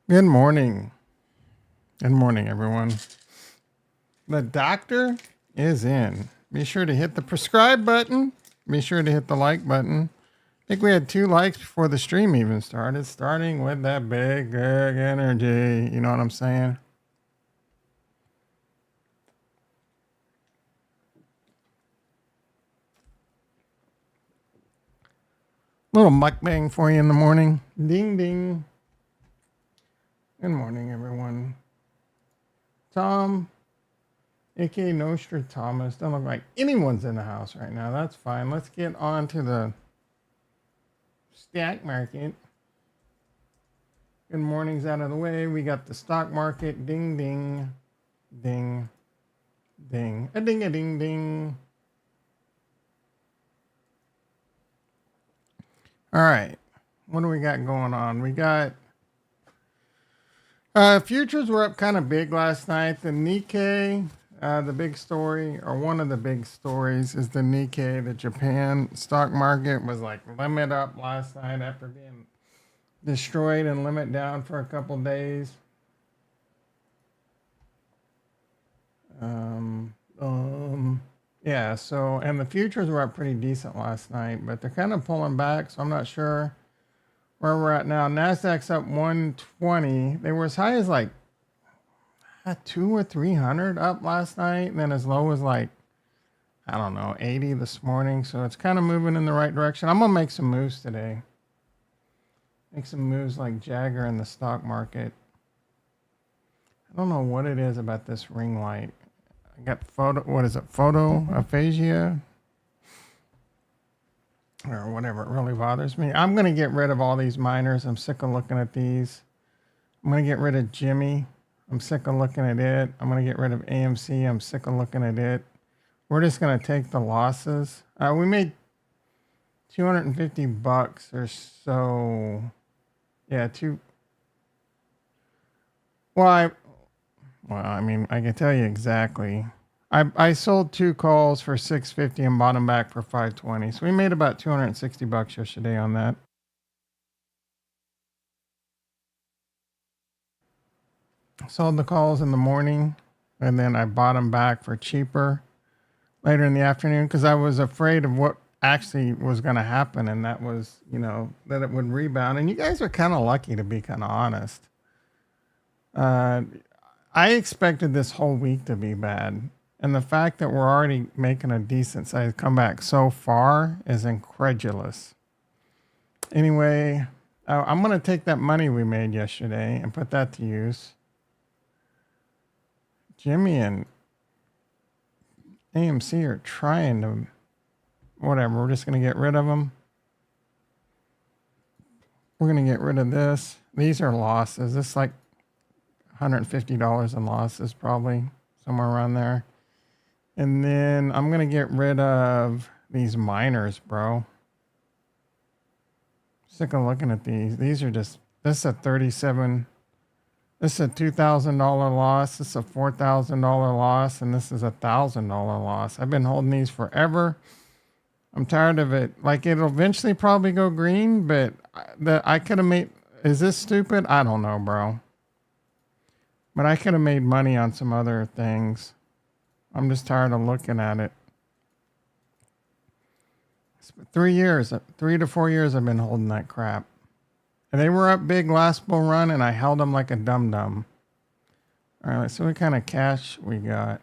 Good morning. Good morning, everyone. The doctor is in. Be sure to hit the subscribe button. Be sure to hit the like button. I think we had 2 likes before the stream even started, starting with that big energy. You know what I'm saying? Little mukbang for you in the morning. Ding, ding. Good morning, everyone. Tom, aka Nostra Thomas. Don't look like anyone's in the house right now. That's fine. Let's get on to the stock market. Good morning's out of the way. We got the stock market. Ding, ding, ding, ding. A ding, a ding, ding. All right. What do we got going on? We got futures were up kind of big last night. The Nikkei, the big story, or one of the big stories, is the Nikkei. The Japan stock market was like limit up last night after being destroyed and limit down for a couple days. Yeah, so, and the futures were up pretty decent last night, but they're kind of pulling back, so I'm not sure where we're at now. NASDAQ's up 120. They were as high as like 2 or 300 up last night, and then as low as like, I don't know, 80 this morning. So it's kind of moving in the right direction. I'm going to make some moves today. Make some moves like Jagger in the stock market. I don't know what it is about this ring light. I got photo aphasia or whatever. It really bothers me. I'm going to get rid of all these miners. I'm sick of looking at these. I'm going to get rid of Jimmy. I'm sick of looking at it. I'm going to get rid of AMC. I'm sick of looking at it. We're just going to take the losses. We made $250 or so. Yeah, I mean, I can tell you exactly. I sold 2 calls for $650 and bought them back for $520. So we made about $260 yesterday on that. Sold the calls in the morning, and then I bought them back for cheaper later in the afternoon because I was afraid of what actually was going to happen, and that was, that it would rebound. And you guys are kind of lucky, to be kind of honest. I expected this whole week to be bad. And the fact that we're already making a decent sized comeback so far is incredulous. Anyway, I'm going to take that money we made yesterday and put that to use. Jimmy and AMC are trying to, whatever, we're just going to get rid of them. We're going to get rid of this. These are losses. This is like $150 in losses, probably somewhere around there. And then I'm going to get rid of these miners, bro. Sick of looking at these. These are just, this is a $2,000 loss. This is a $4,000 loss. And this is a $1,000 loss. I've been holding these forever. I'm tired of it. Like, it'll eventually probably go green, but I could have made, is this stupid? I don't know, bro. But I could have made money on some other things. I'm just tired of looking at it. 3 to 4 years I've been holding that crap. And they were up big last bull run, and I held them like a dum-dum. All right, so what kind of cash we got?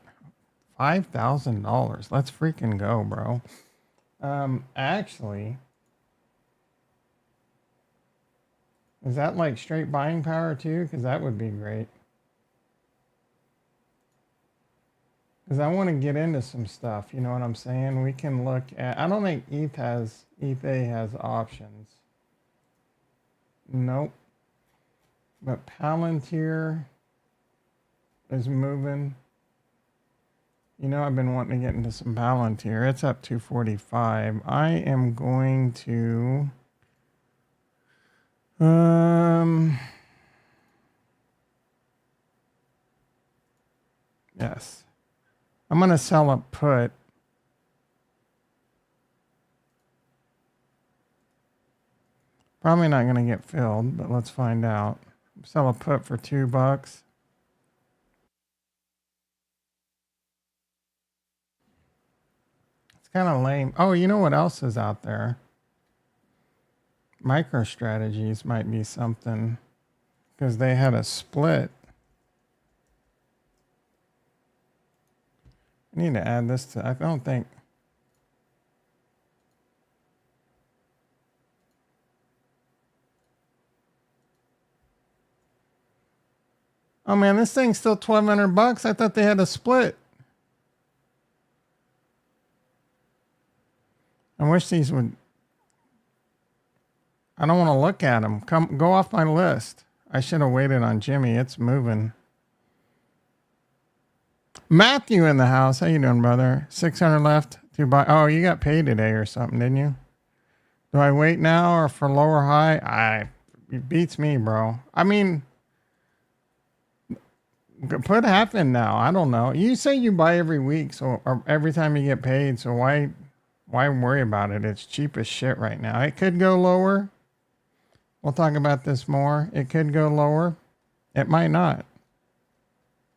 $5,000. Let's freaking go, bro. Actually, is that like straight buying power too? Because that would be great. Because I want to get into some stuff, you know what I'm saying? We can look at, I don't think ETH has options. Nope. But Palantir is moving. You know, I've been wanting to get into some Palantir. It's up 245. I am going to yes. I'm going to sell a put. Probably not going to get filled, but let's find out. Sell a put for $2. It's kind of lame. Oh, you know what else is out there? MicroStrategies might be something because they had a split. I need to add this to, I don't think. Oh man, this thing's still $1,200. I thought they had a split. I wish these would. I don't want to look at them. Go off my list. I should have waited on Jimmy. It's moving. Matthew in the house. How you doing, brother? 600 left to buy. Oh, you got paid today or something, didn't you? Do I wait now or for lower high? It beats me, bro. I mean, put half in now. I don't know. You say you buy every week, so or every time you get paid. So why worry about it? It's cheap as shit right now. It could go lower. We'll talk about this more. It could go lower. It might not.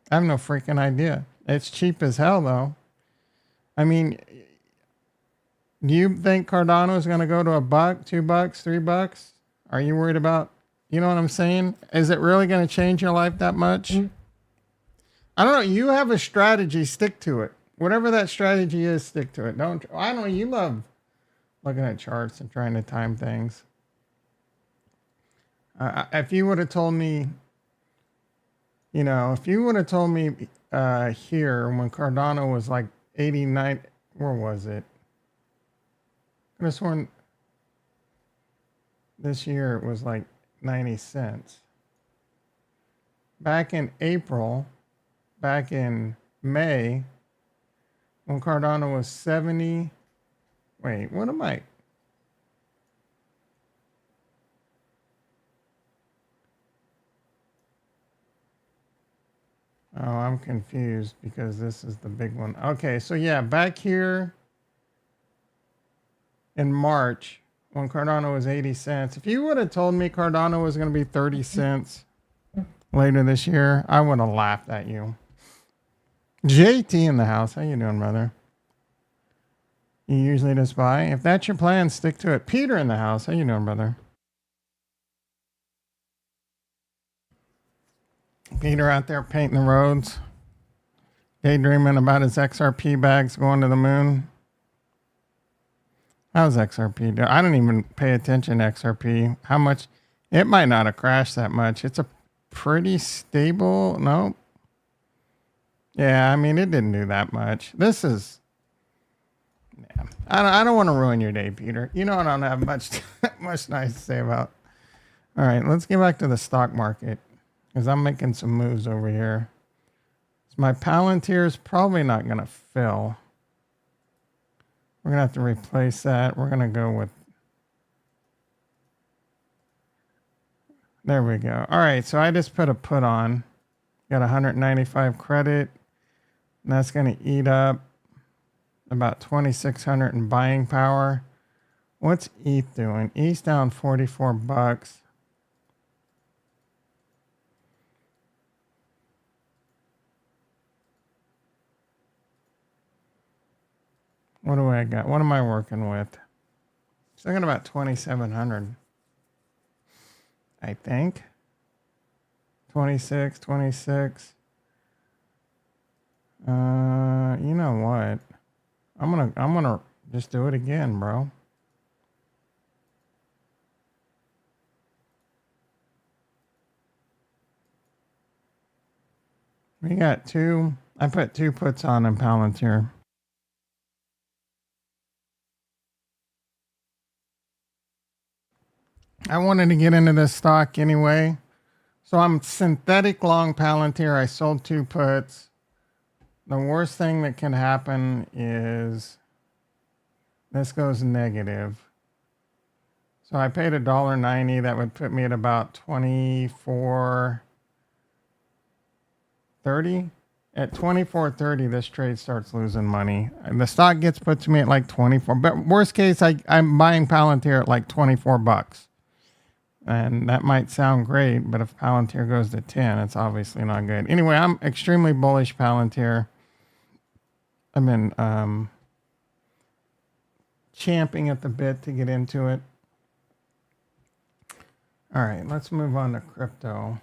I have no freaking idea. It's cheap as hell, though. I mean, do you think Cardano is going to go to $1, $2, $3? Are you worried about, you know what I'm saying? Is it really going to change your life that much? I don't know. You have a strategy. Stick to it. Whatever that strategy is, stick to it. I don't know. You love looking at charts and trying to time things. If you would have told me, if you would have told me here when Cardano was like 89, where was it? I could have sworn this year it was like 90 cents. Back in April, back in May, when Cardano was 70, wait, what am I? Oh, I'm confused because this is the big one. Okay, so yeah, back here in March when Cardano was 80 cents. If you would have told me Cardano was going to be 30 cents later this year, I would have laughed at you. JT in the house. How you doing, brother? You usually just buy. If that's your plan, stick to it. Peter in the house. How you doing, brother? Peter out there painting the roads, daydreaming about his XRP bags going to the moon. How's XRP doing? I don't even pay attention to XRP. How much? It might not have crashed that much. It's a pretty stable. No. Yeah, I mean, it didn't do that much. This is. Yeah, I don't want to ruin your day, Peter. You know I don't have much nice to say about. All right, let's get back to the stock market. Because I'm making some moves over here. So my Palantir is probably not going to fill. We're going to have to replace that. We're going to go with... There we go. All right, so I just put a put on. Got 195 credit. And that's going to eat up about 2,600 in buying power. What's ETH doing? ETH's down $44. What do I got? What am I working with? Still got about 2,700. I think. 26. You know what? I'm gonna just do it again, bro. We got two. I put 2 puts on in Palantir. I wanted to get into this stock anyway. So I'm synthetic long Palantir. I sold 2 puts. The worst thing that can happen is this goes negative. So I paid $1.90. That would put me at about 24.30. At 24.30, this trade starts losing money. And the stock gets put to me at like 24. But worst case, I'm buying Palantir at like $24. And that might sound great, but if Palantir goes to 10, it's obviously not good. Anyway, I'm extremely bullish Palantir. I've been champing at the bit to get into it. All right, let's move on to crypto.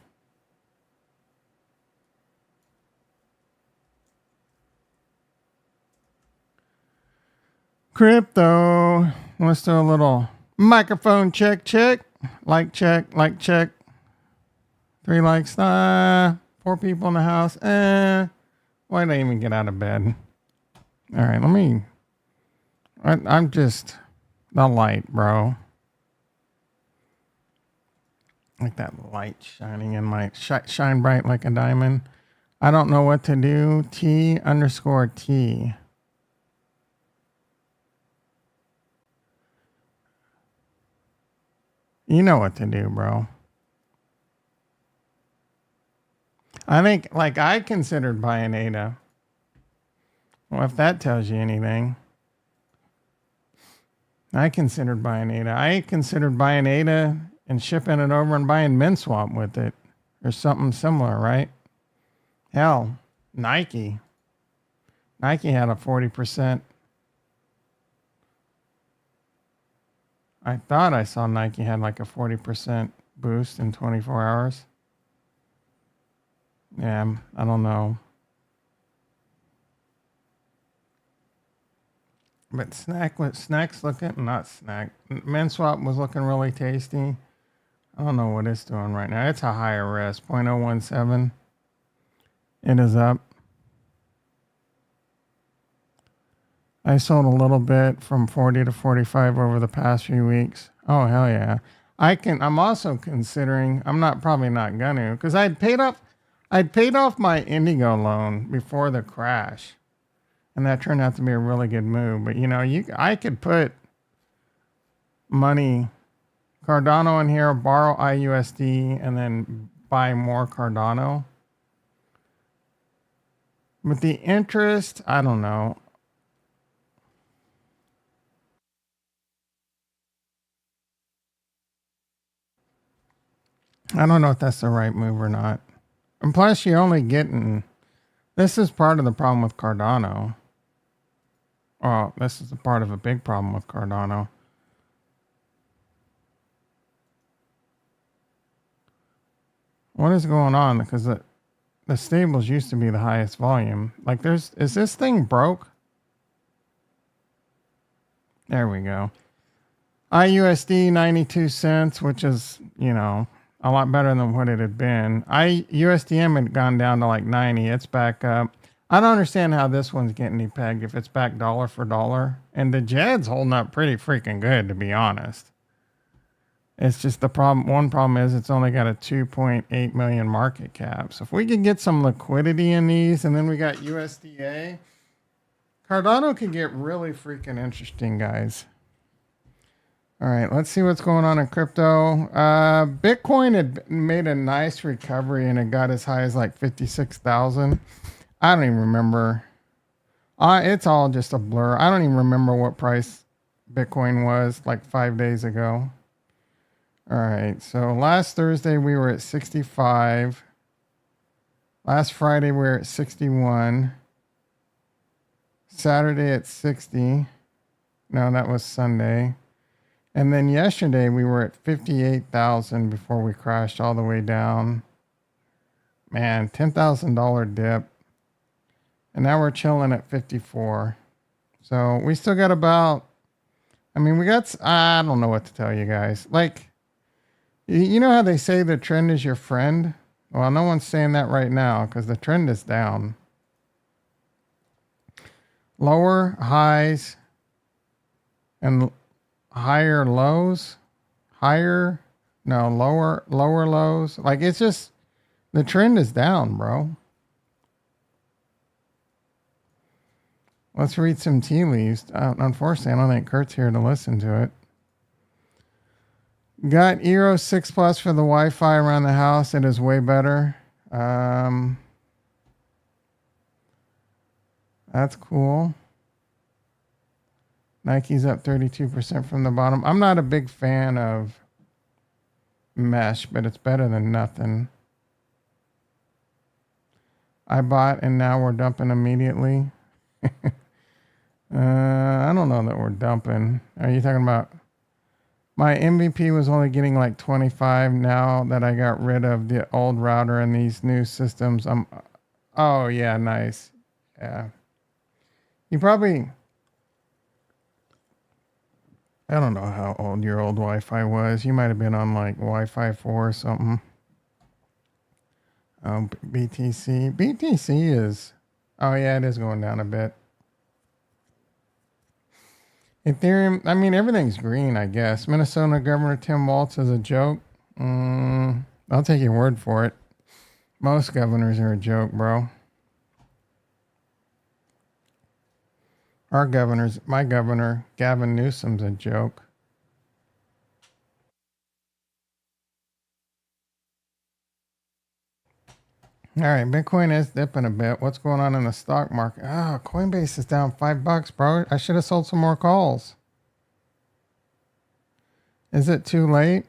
Crypto. Let's do a little microphone check. Like check. 3 likes. 4 people in the house. Why did I even get out of bed? All right, I'm just the light, bro. Like that light shining in my shine bright like a diamond. I don't know what to do. T_T. You know what to do, bro. I think, like, I considered buying ADA. Well, if that tells you anything. I considered buying ADA. I considered buying ADA and shipping it over and buying MinSwap with it. Or something similar, right? Hell, Nike. Nike had a 40%. I thought I saw Nike had like a 40% boost in 24 hours. Yeah, I don't know. But Snack's looking, not Snack. MinSwap was looking really tasty. I don't know what it's doing right now. It's a higher risk, 0.017. It is up. I sold a little bit from 40 to 45 over the past few weeks. Oh, hell yeah. I'm also considering, probably not gonna, because I'd paid off my Indigo loan before the crash. And that turned out to be a really good move. But I could put money, Cardano in here, borrow IUSD, and then buy more Cardano. With the interest, I don't know. I don't know if that's the right move or not. And plus, you're only getting... This is part of the problem with Cardano. Oh, this is a part of a big problem with Cardano. What is going on? Because the stables used to be the highest volume. Like, is this thing broke? There we go. IUSD 92 cents, which is, a lot better than what it had been. USDM had gone down to like 90. It's back up. I don't understand how this one's getting pegged if it's back dollar for dollar. And the JED's holding up pretty freaking good, to be honest. It's just the problem. One problem is it's only got a 2.8 million market cap. So if we could get some liquidity in these, and then we got USDA, Cardano could get really freaking interesting, guys. All right, let's see what's going on in crypto. Bitcoin had made a nice recovery and it got as high as like 56,000. I don't even remember. It's all just a blur. I don't even remember what price Bitcoin was like 5 days ago. All right, so last Thursday we were at 65. Last Friday we were at 61. Saturday at 60. No, that was Sunday. And then yesterday we were at 58,000 before we crashed all the way down. Man, $10,000 dip. And now we're chilling at 54. So we still got about, I don't know what to tell you guys. Like, you know how they say the trend is your friend? Well, no one's saying that right now because the trend is down. Lower highs and higher lows, lower lows. Like, it's just, the trend is down, bro. Let's read some tea leaves. Unfortunately, I don't think Kurt's here to listen to it. Got Eero 6 Plus for the Wi-Fi around the house. It is way better. That's cool. Nike's up 32% from the bottom. I'm not a big fan of mesh, but it's better than nothing. I bought and now we're dumping immediately. I don't know that we're dumping. Are you talking about my MVP was only getting like 25 now that I got rid of the old router and these new systems? Oh yeah, nice. Yeah. You probably, I don't know how old your old Wi-Fi was. You might have been on like Wi-Fi 4 or something. BTC. BTC is, oh yeah, it is going down a bit. Ethereum, I mean, everything's green, I guess. Minnesota Governor Tim Walz is a joke. I'll take your word for it. Most governors are a joke, bro. Our governors, my governor, Gavin Newsom's a joke. All right, Bitcoin is dipping a bit. What's going on in the stock market? Oh, Coinbase is down $5, bro. I should have sold some more calls. Is it too late?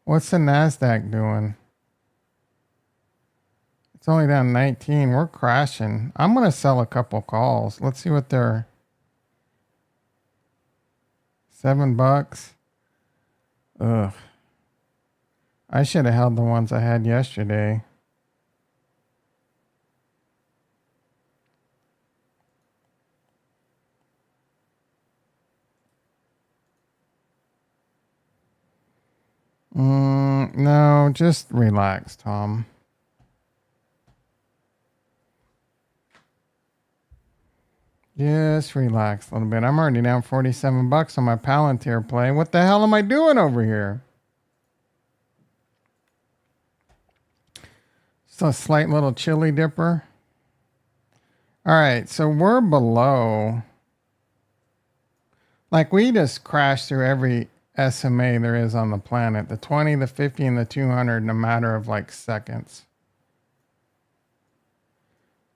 What's the NASDAQ doing? It's only down 19. We're crashing. I'm going to sell a couple calls. Let's see what they're... $7. Ugh. I should have held the ones I had yesterday. No, just relax, Tom. Just relax a little bit. I'm already down $47 on my Palantir play. What the hell am I doing over here? Just a slight little chili dipper. All right, so we're below. Like we just crashed through every SMA there is on the planet. The 20, the 50, and the 200 in a matter of like seconds.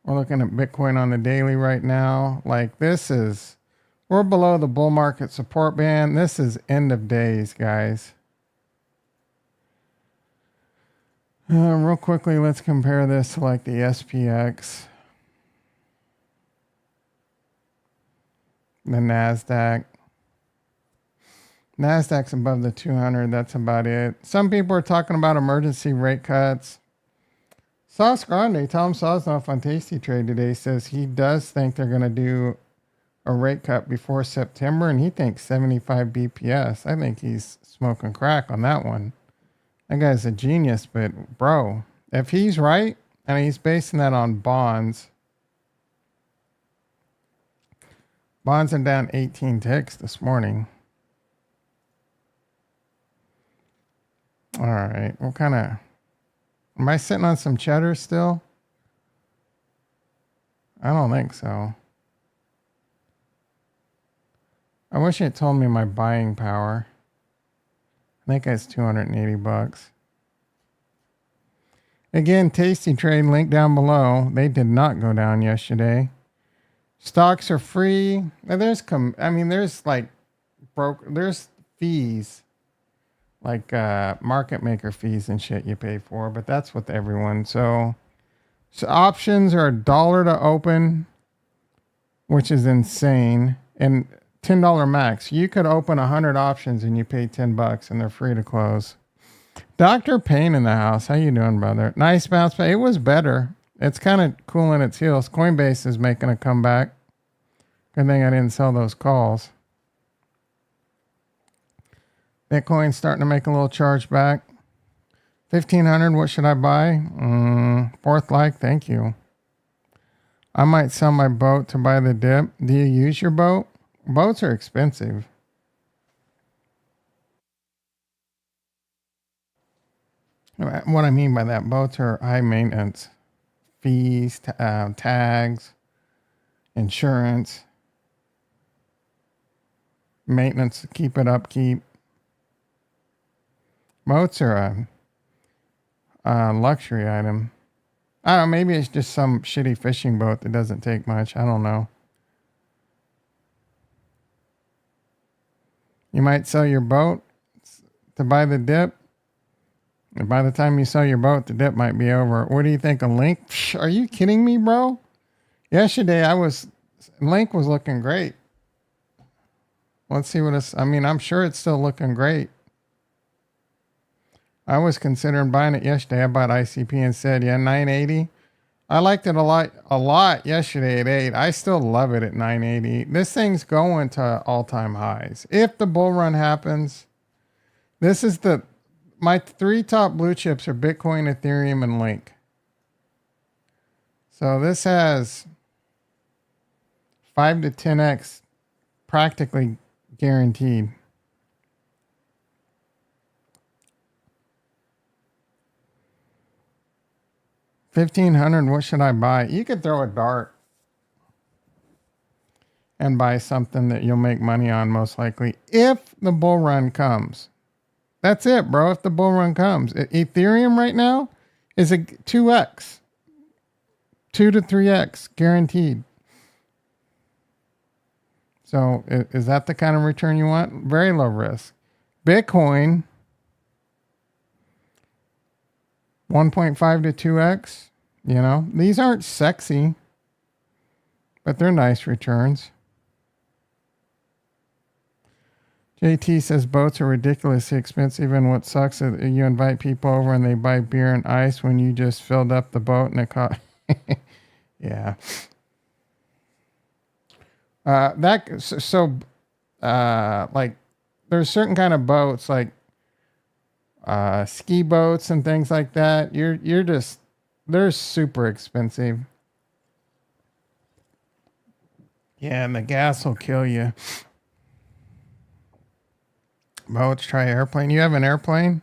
We're looking at Bitcoin on the daily right now. Like this is, we're below the bull market support band. This is end of days, guys. Real quickly, let's compare this to like the SPX. The NASDAQ. NASDAQ's above the 200. That's about it. Some people are talking about emergency rate cuts. Sauce Grande, Tom Sosnoff on Tasty Trade today says he does think they're going to do a rate cut before September, and he thinks 75 BPS. I think he's smoking crack on that one. That guy's a genius, but bro, if he's right, and he's basing that on bonds, bonds are down 18 ticks this morning. All right, what kind of... Am I sitting on some cheddar still? I don't think so. I wish it told me my buying power. I think it's $280. Again, Tasty Trade link down below. They did not go down yesterday. Stocks are free. There's like there's fees. Like market maker fees and shit you pay for, but that's with everyone. So options are $1 to open, which is insane, and $10 max. You could open 100 options and you pay $10 and they're free to close. Dr. Payne in the house. How you doing, brother? Nice bounce back. It was better. It's kind of cooling its heels. Coinbase is making a comeback. Good thing I didn't sell those calls. Bitcoin's starting to make a little charge back. 1,500, what should I buy? Fourth like, thank you. I might sell my boat to buy the dip. Do you use your boat? Boats are expensive. What I mean by that, boats are high maintenance. Fees, tags, insurance, maintenance to keep it upkeep. Boats are a luxury item. I don't know, maybe it's just some shitty fishing boat that doesn't take much. I don't know. You might sell your boat to buy the dip. And by the time you sell your boat, the dip might be over. What do you think of Link? Are you kidding me, bro? Yesterday, Link was looking great. Let's see what it's, I mean, I'm sure it's still looking great. I was considering buying it yesterday. I bought ICP and said, yeah, 980. I liked it a lot yesterday at 8. I still love it at 980. This thing's going to all-time highs. If the bull run happens, this is my 3 top blue chips are Bitcoin, Ethereum, and Link. So this has 5 to 10x practically guaranteed. $1,500, what should I buy? You could throw a dart and buy something that you'll make money on most likely if the bull run comes. That's it, bro. If the bull run comes. Ethereum right now is a 2x. 2 to 3x guaranteed. So is that the kind of return you want? Very low risk. Bitcoin, 1.5 to 2x. You know, these aren't sexy, but they're nice returns. JT says boats are ridiculously expensive, and what sucks is you invite people over and they buy beer and ice when you just filled up the boat and it cost. Yeah. Like there's certain kind of boats like ski boats and things like that. They're super expensive. Yeah, and the gas will kill you. Boats, try airplane. You have an airplane?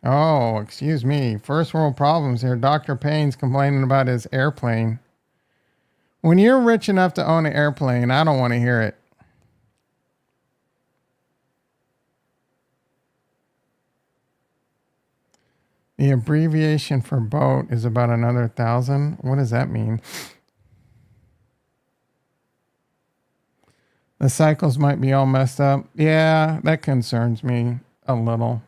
Oh, excuse me. First world problems here. Dr. Payne's complaining about his airplane. When you're rich enough to own an airplane, I don't want to hear it. The abbreviation for boat is about another 1,000. What does that mean? The cycles might be all messed up. Yeah, that concerns me a little.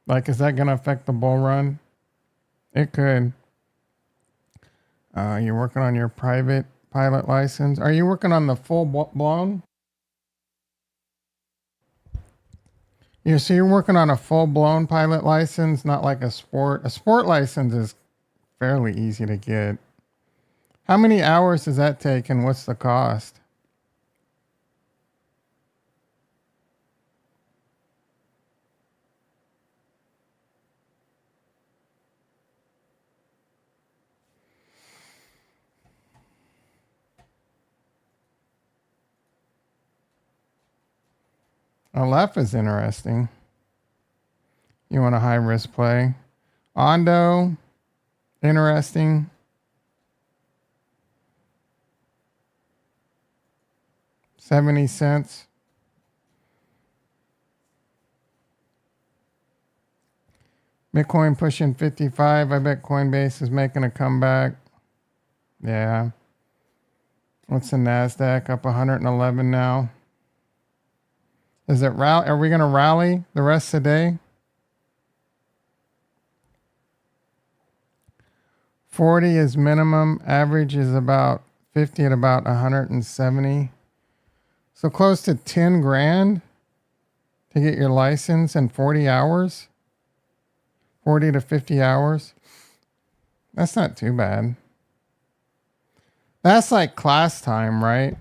Like, is that going to affect the bull run? It could. You're working on your private pilot license. Are you working on the full blown? Yeah, so you're working on a full blown pilot license, not like a sport. A sport license is fairly easy to get. How many hours does that take and what's the cost? Aleph is interesting. You want a high risk play. Ondo, interesting. $0.70. Bitcoin pushing 55. I bet Coinbase is making a comeback. Yeah. What's the NASDAQ? Up 111 now. Is it rally? Are we going to rally the rest of the day? 40 is minimum. Average is about 50 at about 170. So close to 10 grand to get your license in 40 hours. 40 to 50 hours. That's not too bad. That's like class time, right?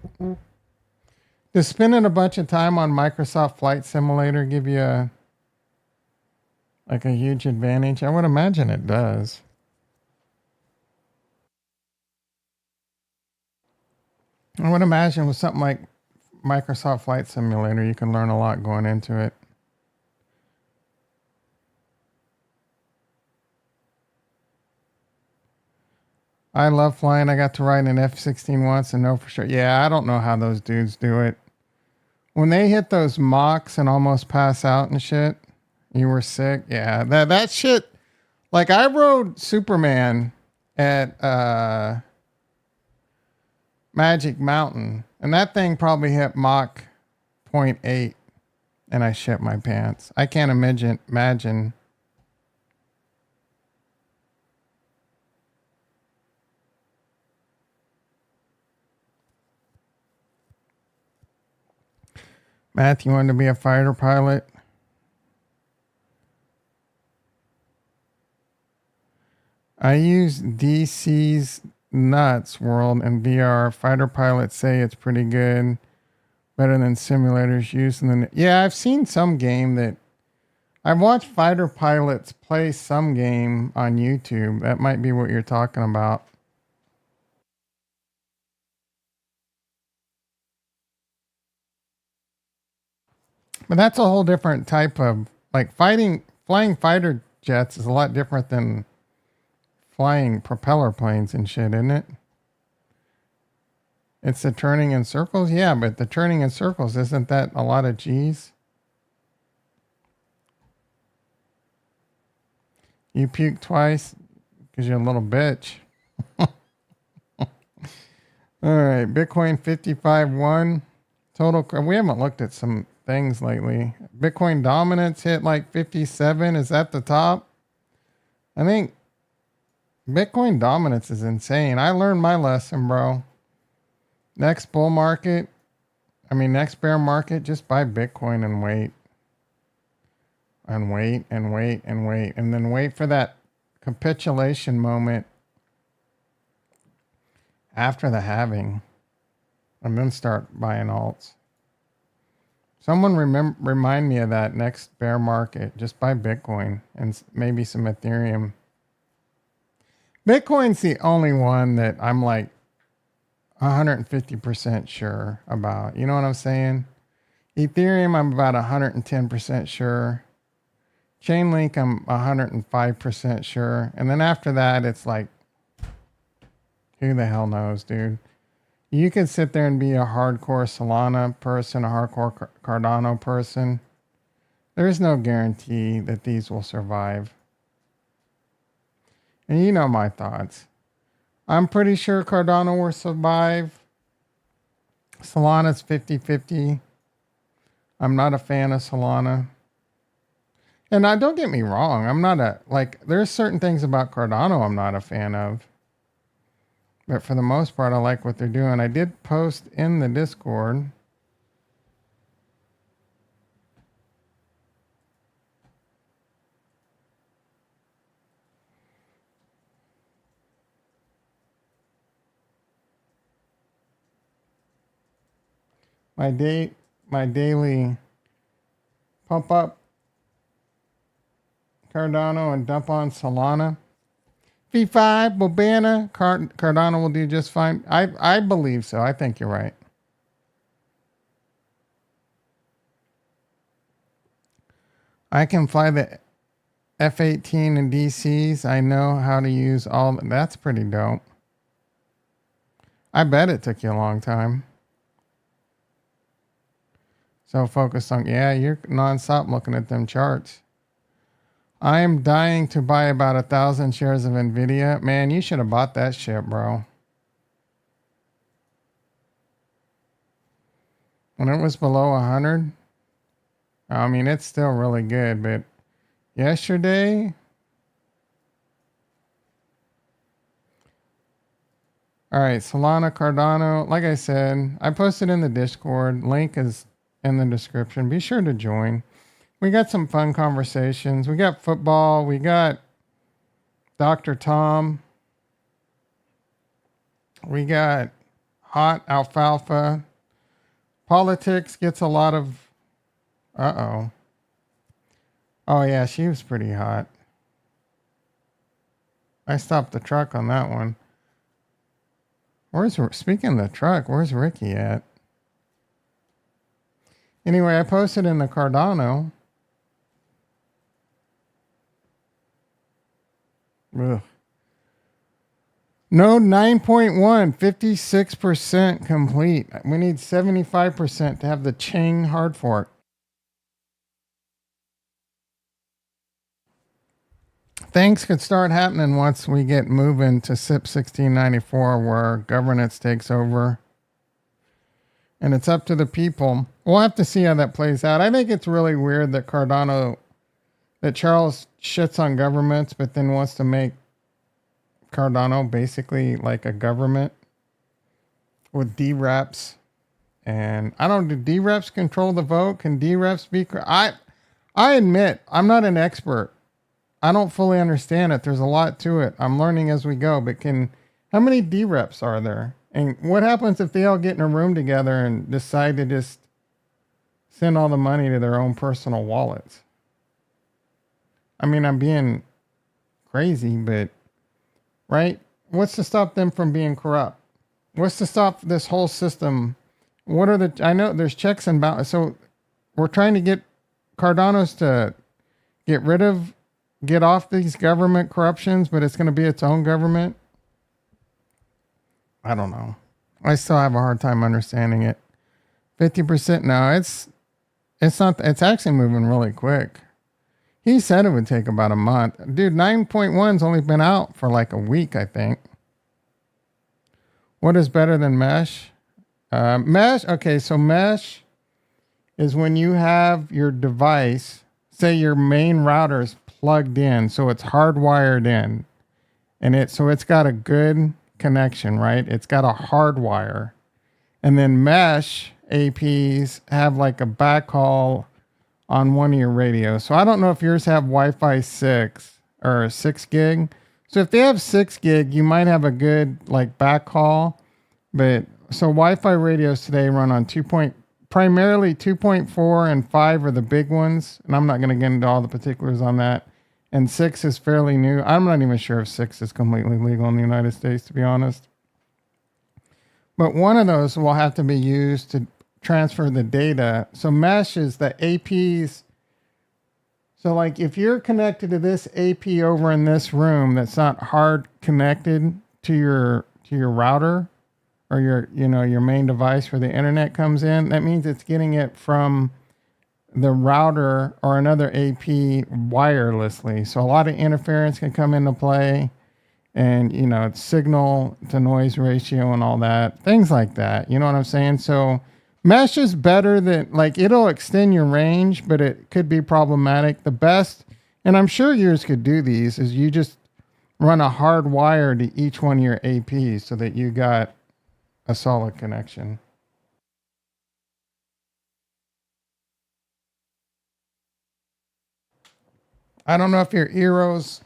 Does spending a bunch of time on Microsoft Flight Simulator give you a huge advantage? I would imagine it does. I would imagine with something like Microsoft Flight Simulator, you can learn a lot going into it. I love flying. I got to ride an F-16 once and know for sure. Yeah, I don't know how those dudes do it. When they hit those mocks and almost pass out and shit, you were sick. Yeah, that shit. Like I rode Superman at Magic Mountain, and that thing probably hit Mach 0.8, and I shit my pants. I can't imagine Matt, you wanted to be a fighter pilot? I use DC's Nuts World and VR. Fighter pilots say it's pretty good. Better than simulators used in the... Yeah, I've seen some game that... I've watched fighter pilots play some game on YouTube. That might be what you're talking about. But that's a whole different type of... Like, flying fighter jets is a lot different than flying propeller planes and shit, isn't it? It's the turning in circles? Yeah, but the turning in circles, isn't that a lot of G's? You puke twice because you're a little bitch. All right, Bitcoin 55.1. Total, we haven't looked at some things lately. Bitcoin dominance hit like 57. Is that the top? I think Bitcoin dominance is insane. I learned my lesson, bro. Next bear market, just buy Bitcoin and wait. And wait and wait and wait. And then wait for that capitulation moment after the halving. And then start buying alts. Someone remind me of that next bear market. Just buy Bitcoin and maybe some Ethereum. Bitcoin's the only one that I'm like 150% sure about. You know what I'm saying? Ethereum, I'm about 110% sure. Chainlink, I'm 105% sure. And then after that, it's like, who the hell knows, dude? You could sit there and be a hardcore Solana person, a hardcore Cardano person. There's no guarantee that these will survive. And you know my thoughts. I'm pretty sure Cardano will survive. Solana's 50-50. I'm not a fan of Solana. And don't get me wrong. I'm not there's certain things about Cardano I'm not a fan of. But for the most part, I like what they're doing. I did post in the Discord. My daily pump up Cardano and dump on Solana. V5, Bobana, Cardano will do just fine. I believe so. I think you're right. I can fly the F-18 and DCs. I know how to use all. That's pretty dope. I bet it took you a long time. So focused on, yeah, you're nonstop looking at them charts. I am dying to buy about 1,000 shares of Nvidia. Man, you should have bought that shit, bro. When it was below 100. I mean, it's still really good, but yesterday. All right, Solana, Cardano. Like I said, I posted in the Discord. Link is in the description. Be sure to join. We got some fun conversations. We got football. We got Dr. Tom. We got hot alfalfa. Politics gets a lot of... Uh-oh. Oh, yeah, she was pretty hot. I stopped the truck on that one. Speaking of the truck, where's Ricky at? Anyway, I posted in the Cardano. Ugh. Node 9.1, 56% complete. We need 75% to have the chain hard fork. Things could start happening once we get moving to SIP 1694, where governance takes over. And it's up to the people. We'll have to see how that plays out. I think it's really weird that Charles shits on governments, but then wants to make Cardano basically like a government with DRAPs And I don't, do D-reps control the vote? Can D-reps be, I admit I'm not an expert. I don't fully understand it. There's a lot to it. I'm learning as we go, but how many D-reps are there? And what happens if they all get in a room together and decide to just send all the money to their own personal wallets? I mean, I'm being crazy, but right? What's to stop them from being corrupt? What's to stop this whole system? I know there's checks and balances. So we're trying to get Cardano's to get off these government corruptions, but it's going to be its own government. I don't know. I still have a hard time understanding it. 50%. No, it's not, it's actually moving really quick. He said it would take about a month. Dude, 9.1's only been out for like a week, I think. What is better than mesh? Mesh, okay, so mesh is when you have your device, say your main router is plugged in, so it's hardwired in. And so it's got a good connection, right? It's got a hardwire. And then mesh APs have like a backhaul on one of your radios. So I don't know if yours have Wi-Fi 6 or 6 gig. So if they have 6 gig, you might have a good like backhaul. But so Wi-Fi radios today run on primarily 2.4 and 5 are the big ones. And I'm not going to get into all the particulars on that. And 6 is fairly new. I'm not even sure if 6 is completely legal in the United States, to be honest. But one of those will have to be used to transfer the data. So mesh is the APs. So like if you're connected to this AP over in this room that's not hard connected to your router or your main device where the internet comes in, that means it's getting it from the router or another AP wirelessly. So a lot of interference can come into play, and it's signal to noise ratio and all that, things like that. You know what I'm saying? So mesh is better than, like, it'll extend your range, but it could be problematic. The best, and I'm sure yours could do these, is you just run a hard wire to each one of your APs so that you got a solid connection. I don't know if your Eros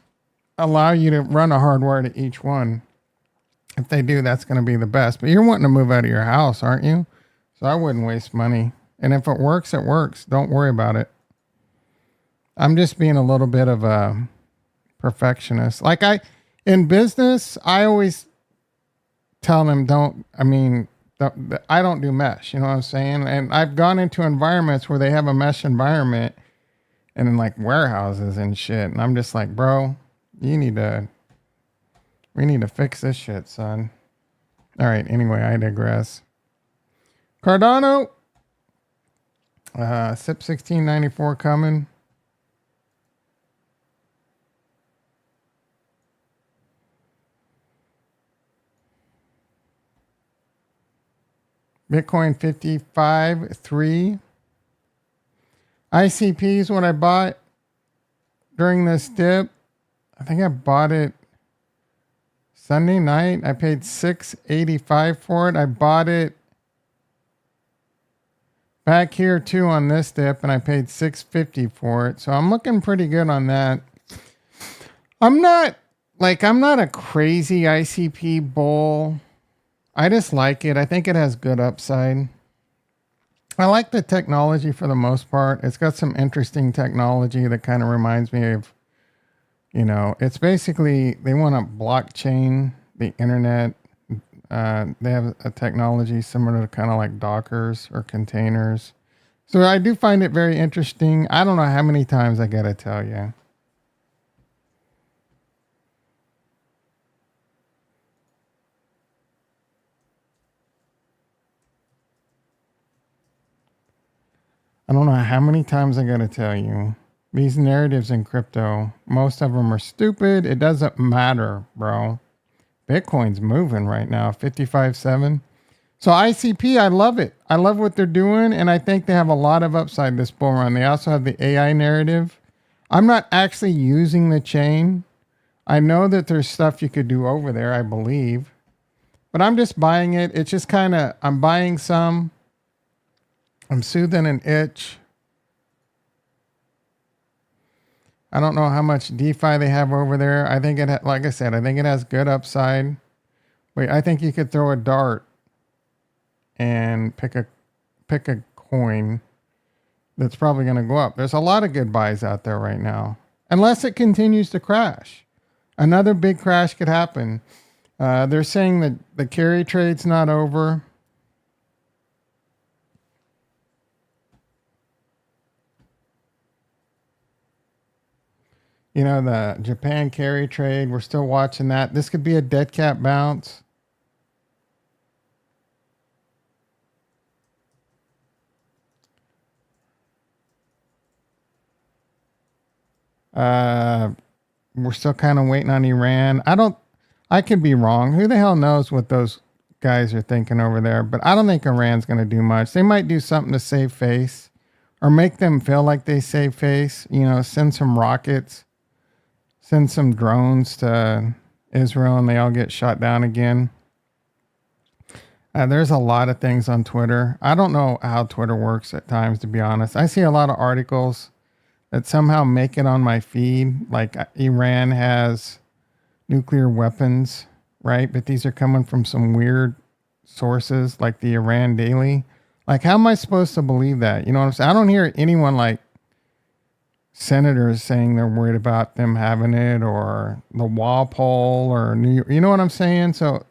allow you to run a hard wire to each one. If they do, that's going to be the best. But you're wanting to move out of your house, aren't you? So I wouldn't waste money. And if it works, it works. Don't worry about it. I'm just being a little bit of a perfectionist. Like in business, I always tell them I don't do mesh. You know what I'm saying? And I've gone into environments where they have a mesh environment and in like warehouses and shit. And I'm just like, bro, we need to fix this shit, son. All right. Anyway, I digress. Cardano, SIP 1694 coming. Bitcoin 55.3. ICP is what I bought during this dip. I think I bought it Sunday night. I paid $6.85 for it. I bought it back here too on this dip, and I paid $6.50 for it. So I'm looking pretty good on that. I'm not a crazy ICP bull. I just like it. I think it has good upside. I like the technology for the most part. It's got some interesting technology that kind of reminds me of, it's basically, they want to blockchain the internet. They have a technology similar to kind of like Dockers or containers. So I do find it very interesting. I don't know how many times I got to tell you. I don't know how many times I got to tell you. These narratives in crypto, most of them are stupid. It doesn't matter, bro. Bitcoin's moving right now, 55.7. So ICP, I love it. I love what they're doing, and I think they have a lot of upside this bull run. They also have the AI narrative. I'm not actually using the chain. I know that there's stuff you could do over there, I believe. But I'm just buying it. It's just kind of, I'm buying some, I'm soothing an itch. I don't know how much DeFi they have over there. I think it, like I said, I think it has good upside. Wait, I think you could throw a dart and pick a coin that's probably going to go up. There's a lot of good buys out there right now, unless it continues to crash. Another big crash could happen. They're saying that the carry trade's not over. You know, the Japan carry trade, we're still watching that. This could be a dead cat bounce. We're still kind of waiting on Iran. I could be wrong. Who the hell knows what those guys are thinking over there? But I don't think Iran's going to do much. They might do something to save face or make them feel like they save face. You know, send some rockets, send some drones to Israel, and they all get shot down again. There's a lot of things on Twitter. I don't know how Twitter works at times, to be honest. I see a lot of articles that somehow make it on my feed, like Iran has nuclear weapons, right? But these are coming from some weird sources like the Iran Daily. Like, how am I supposed to believe that? You know what I'm saying? I don't hear anyone like senators saying they're worried about them having it, or the Walpole or New York. You know what I'm saying? So,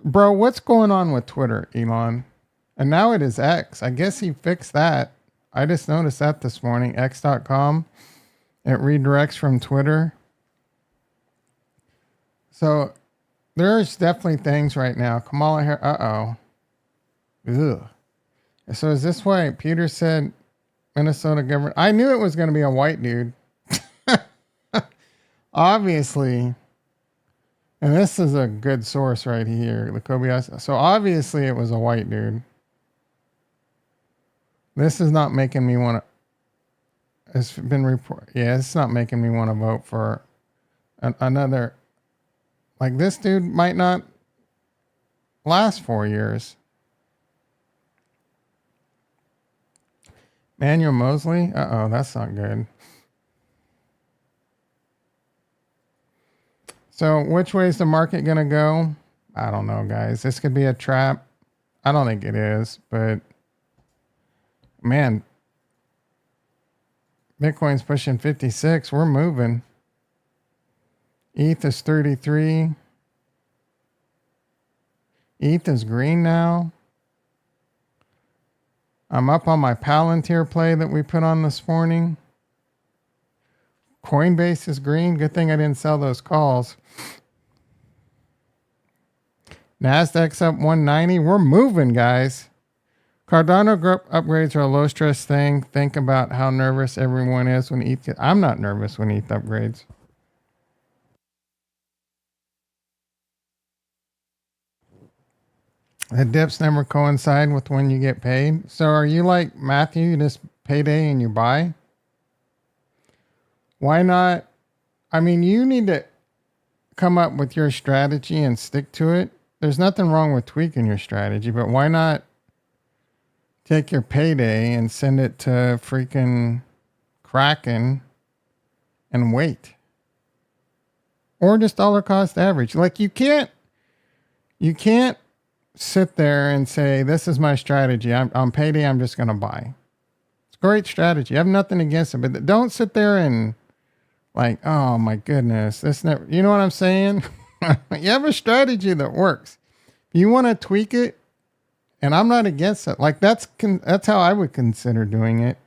bro, what's going on with Twitter, Elon? And now it is X. I guess he fixed that. I just noticed that this morning. X.com. It redirects from Twitter. So there's definitely things right now. Kamala Harris. Ugh. So is this why Peter said Minnesota government? I knew it was going to be a white dude. Obviously. And this is a good source right here. The Kobayashi. So obviously it was a white dude. This is not making me want to. It's been reported. Yeah, it's not making me want to vote for another. Like, this dude might not last 4 years. Manuel Mosley. That's not good. So, which way is the market going to go? I don't know, guys. This could be a trap. I don't think it is, but. Man, Bitcoin's pushing 56. We're moving. ETH is 33. ETH is green now. I'm up on my Palantir play that we put on this morning. Coinbase is green. Good thing I didn't sell those calls. Nasdaq's up 190. We're moving, guys. Cardano upgrades are a low stress thing. Think about how nervous everyone is when ETH. I'm not nervous when ETH upgrades. The dips never coincide with when you get paid. So are you like Matthew? You just payday and you buy? Why not? I mean, you need to come up with your strategy and stick to it. There's nothing wrong with tweaking your strategy, but why not take your payday and send it to freaking Kraken and wait? Or just dollar cost average. Like, you can't sit there and say, this is my strategy. I'm on payday. I'm just going to buy. It's a great strategy. I have nothing against it, but don't sit there and like, oh my goodness, this never, you know what I'm saying? You have a strategy that works. You want to tweak it, and I'm not against it. Like, that's how I would consider doing it.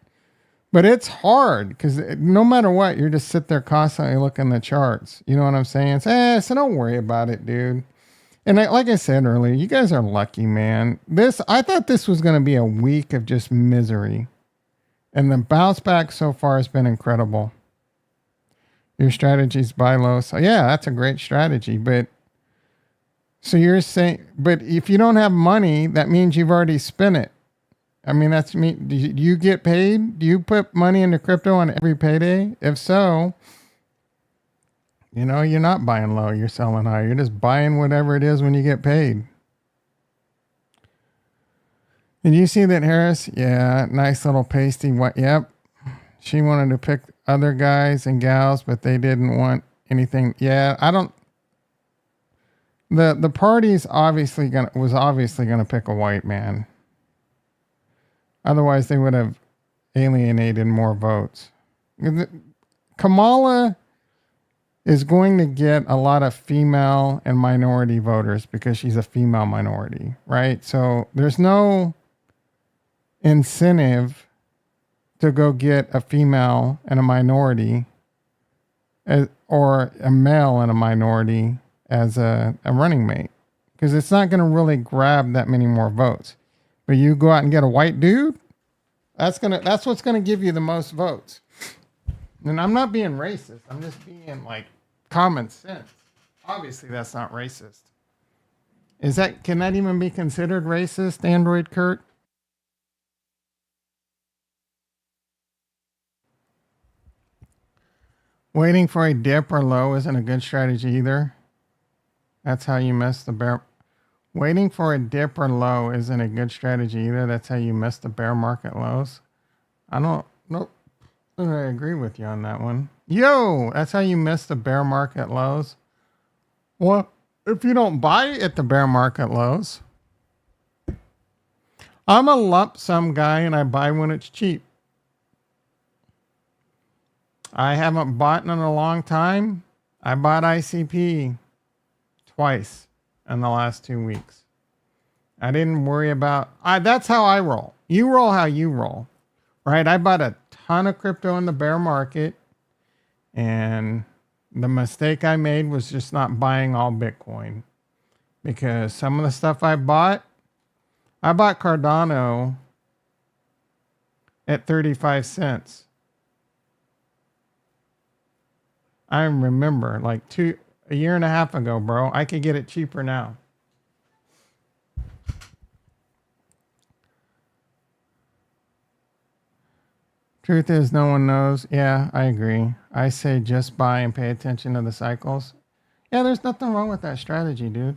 But it's hard because no matter what, you're just sit there constantly looking at the charts. You know what I'm saying? So don't worry about it, dude. And like I said earlier, you guys are lucky, man. I thought this was going to be a week of just misery. And the bounce back so far has been incredible. Your strategy's buy low. So yeah, that's a great strategy. But so you're saying, but if you don't have money, that means you've already spent it. I mean, that's me. Do you get paid? Do you put money into crypto on every payday? If so, you're not buying low. You're selling high. You're just buying whatever it is when you get paid. Did you see that, Harris? Yeah, nice little pasty. What? Yep. She wanted to pick other guys and gals, but they didn't want anything. Yeah, I don't. The party's obviously gonna pick a white man. Otherwise, they would have alienated more votes. Kamala is going to get a lot of female and minority voters because she's a female minority, right? So there's no incentive to go get a female and a minority or a male and a minority as a running mate, because it's not going to really grab that many more votes. But you go out and get a white dude, that's what's going to give you the most votes. And I'm not being racist. I'm just being like common sense. Obviously that's not racist. Can that even be considered racist, Android Kurt? Waiting for a dip or low isn't a good strategy either. That's how you miss the bear. Waiting for a dip or low isn't a good strategy either. That's how you miss the bear market lows. Nope. I agree with you on that one. Yo, that's how you miss the bear market lows. Well, if you don't buy at the bear market lows, I'm a lump sum guy and I buy when it's cheap. I haven't bought in a long time. I bought ICP twice in the last 2 weeks. I didn't worry about. That's how I roll. You roll how you roll, right? I bought a ton of crypto in the bear market, and the mistake I made was just not buying all Bitcoin, because some of the stuff I bought Cardano at 35 cents. I remember like a year and a half ago, bro. I could get it cheaper now. Truth is, no one knows. Yeah, I agree. I say just buy and pay attention to the cycles. Yeah, there's nothing wrong with that strategy, dude.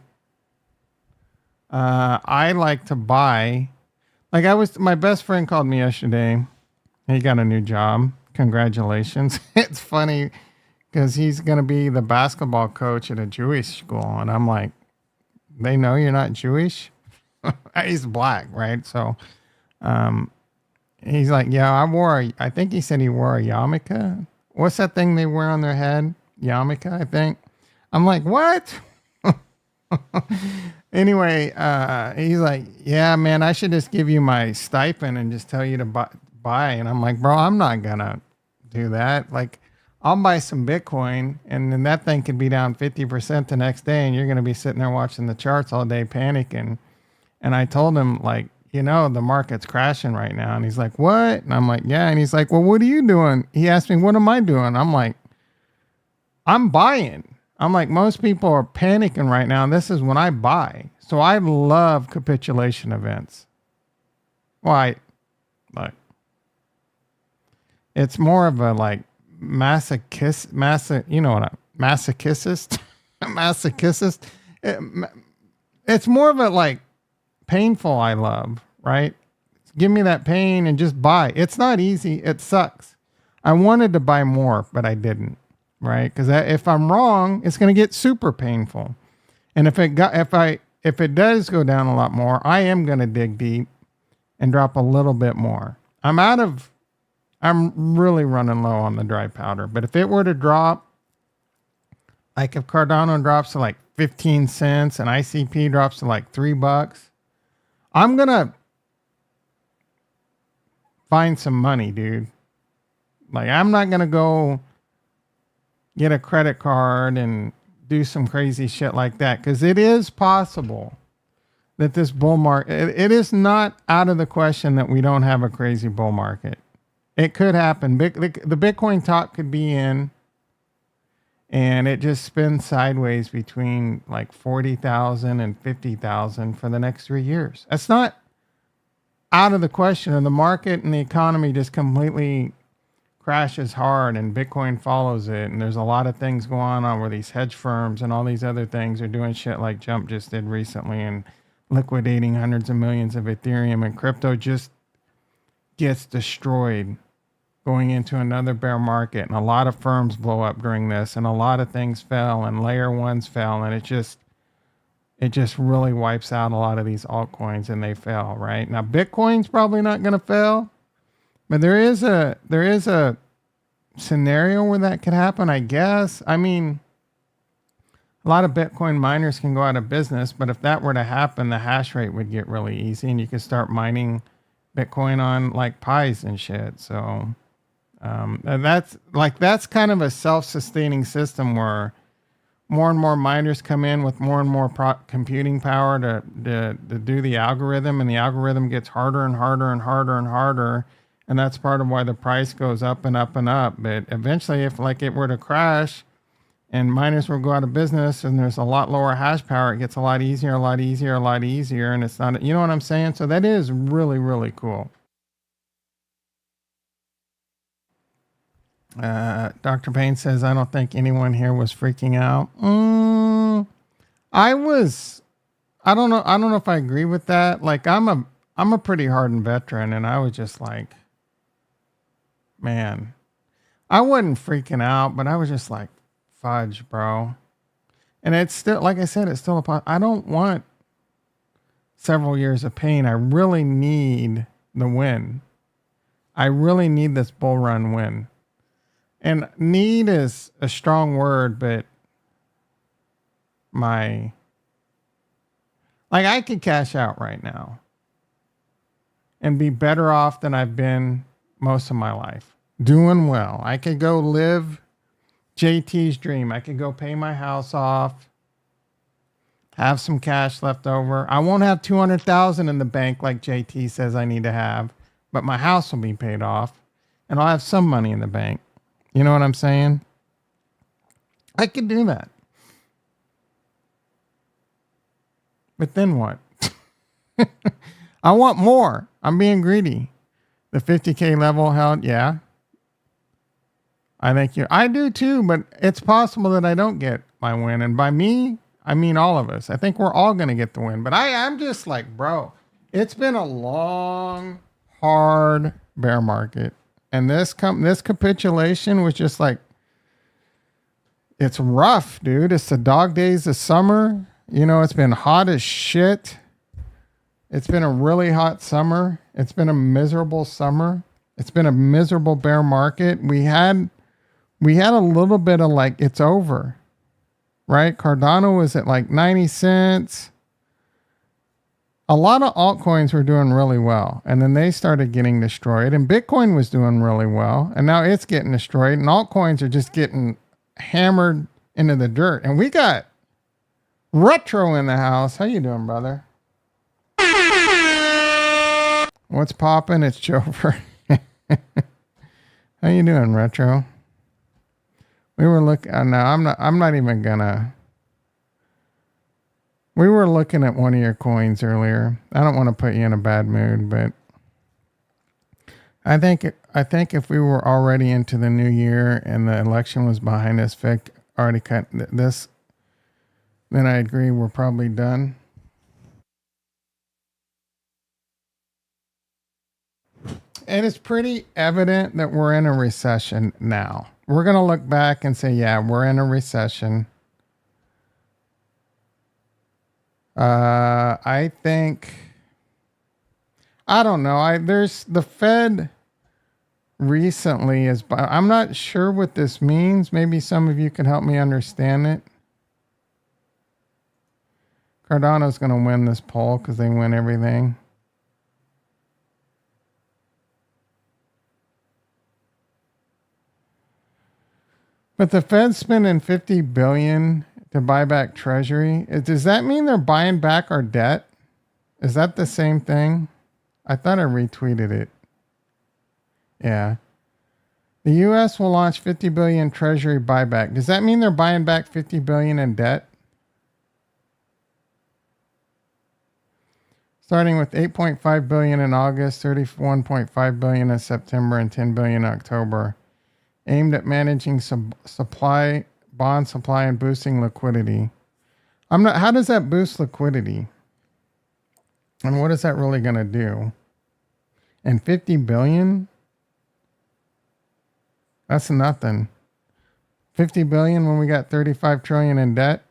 I like to buy. Like my best friend called me yesterday. He got a new job. Congratulations. It's funny because he's going to be the basketball coach at a Jewish school. And I'm like, they know you're not Jewish? He's black, right? So he's like, yeah, I think he said he wore a yarmulke. What's that thing they wear on their head? Yarmulke, I think. I'm like, what? Anyway, he's like, yeah, man, I should just give you my stipend and just tell you to buy. And I'm like, bro, I'm not going to do that. Like, I'll buy some Bitcoin, and then that thing could be down 50% the next day, and you're going to be sitting there watching the charts all day panicking. And I told him, like, the market's crashing right now. And he's like, what? And I'm like, yeah. And he's like, well, what are you doing? He asked me, what am I doing? I'm like, I'm buying. I'm like, most people are panicking right now, and this is when I buy. So I love capitulation events. Why? Like, it's more of a like masochist. It's more of a like painful. I love, right? Give me that pain and just buy. It's not easy. It sucks. I wanted to buy more, but I didn't. Right? Because if I'm wrong, it's going to get super painful. And if it does go down a lot more, I am going to dig deep and drop a little bit more. I'm really running low on the dry powder. But if it were to drop, like if Cardano drops to like 15 cents and ICP drops to like $3, I'm going to find some money, dude. Like, I'm not going to go get a credit card and do some crazy shit like that, because it is possible that this bull market, it is not out of the question that we don't have a crazy bull market. It could happen. The Bitcoin top could be in, and it just spins sideways between like 40,000 and 50,000 for the next 3 years. That's not out of the question. And the market and the economy just completely crashes hard, and Bitcoin follows it. And there's a lot of things going on where these hedge firms and all these other things are doing shit like Jump just did recently, and liquidating hundreds of millions of Ethereum, and crypto just gets destroyed going into another bear market. And a lot of firms blow up during this, and a lot of things fell, and layer ones fell, and it just really wipes out a lot of these altcoins, and they fail. Right now, Bitcoin's probably not going to fail, but there is a scenario where that could happen, I guess. I mean, a lot of Bitcoin miners can go out of business, but if that were to happen, the hash rate would get really easy, and you could start mining Bitcoin on like pies and shit. So and that's kind of a self-sustaining system where more and more miners come in with more and more computing power to do the algorithm, and the algorithm gets harder and harder and harder and harder. And that's part of why the price goes up and up and up. But eventually, if like it were to crash and miners will go out of business and there's a lot lower hash power, it gets a lot easier, a lot easier, a lot easier. And it's not, you know what I'm saying? So that is really, really cool. Dr. Payne says, I don't think anyone here was freaking out. I was, I don't know. I don't know if I agree with that. Like I'm a pretty hardened veteran, and I was just like, man, I wasn't freaking out, but I was just like, fudge, bro. And it's still, like I said, it's still I don't want several years of pain. I really need the win. I really need this bull run win. And need is a strong word, but I could cash out right now and be better off than I've been most of my life. Doing well. I could go live JT's dream. I could go pay my house off, have some cash left over. I won't have 200,000 in the bank like JT says I need to have, but my house will be paid off and I'll have some money in the bank. You know what I'm saying? I could do that. But then what? I want more. I'm being greedy. The 50K level held, yeah. I do too, but it's possible that I don't get my win. And by me, I mean all of us. I think we're all going to get the win. But I'm just like, bro, it's been a long, hard bear market. And this capitulation was just like, it's rough, dude. It's the dog days of summer. You know, it's been hot as shit. It's been a really hot summer. It's been a miserable summer. It's been a miserable bear market. We had a little bit of like, it's over, right? Cardano was at like 90 cents. A lot of altcoins were doing really well, and then they started getting destroyed, and Bitcoin was doing really well, and now it's getting destroyed, and altcoins are just getting hammered into the dirt. And we got Retro in the house. How you doing, brother? What's poppin'? It's Jover. How you doing, Retro? We were looking. No, I'm not even gonna. We were looking at one of your coins earlier. I don't want to put you in a bad mood, but I think if we were already into the new year and the election was behind us, Vic already cut this, then I agree we're probably done. And it's pretty evident that we're in a recession now. We're going to look back and say, yeah, we're in a recession. I think, I don't know. There's the Fed recently is, I'm not sure what this means. Maybe some of you can help me understand it. Cardano's going to win this poll because they win everything. But the Fed's spending $50 billion to buy back Treasury. Does that mean they're buying back our debt? Is that the same thing? I thought I retweeted it. Yeah. The U.S. will launch $50 billion Treasury buyback. Does that mean they're buying back $50 billion in debt? Starting with $8.5 billion in August, $31.5 billion in September, and $10 billion in October, aimed at managing supply, bond supply, and boosting liquidity. How does that boost liquidity? And what is that really going to do? And 50 billion? That's nothing. 50 billion when we got 35 trillion in debt.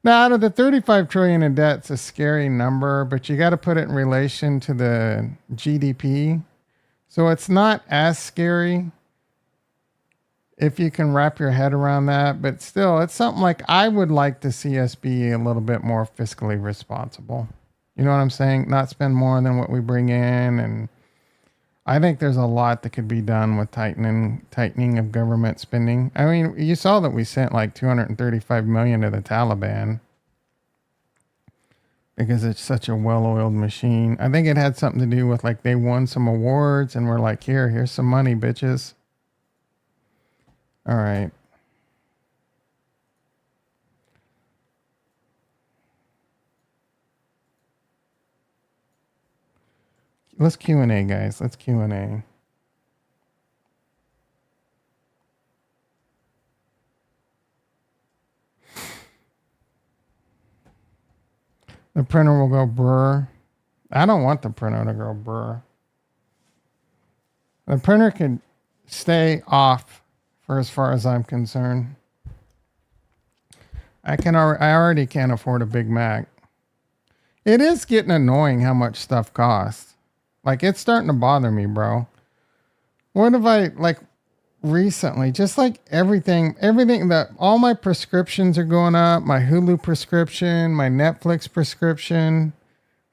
Now, out of the 35 trillion in debt, it's a scary number, but you got to put it in relation to the GDP. So it's not as scary if you can wrap your head around that, but still, it's something like I would like to see us be a little bit more fiscally responsible. You know what I'm saying? Not spend more than what we bring in, and I think there's a lot that could be done with tightening of government spending. I mean, you saw that we sent like 235 million to the Taliban because it's such a well-oiled machine. I think it had something to do with like they won some awards and we're like, here's some money, bitches. All right. Let's Q&A, guys. Let's Q&A. The printer will go brr. I don't want the printer to go brr. The printer could stay off for as far as I'm concerned. I already can't afford a Big Mac. It is getting annoying how much stuff costs. Like, it's starting to bother me, bro. What have I, like, recently? Just like everything that all my prescriptions are going up. My Hulu prescription, my Netflix prescription,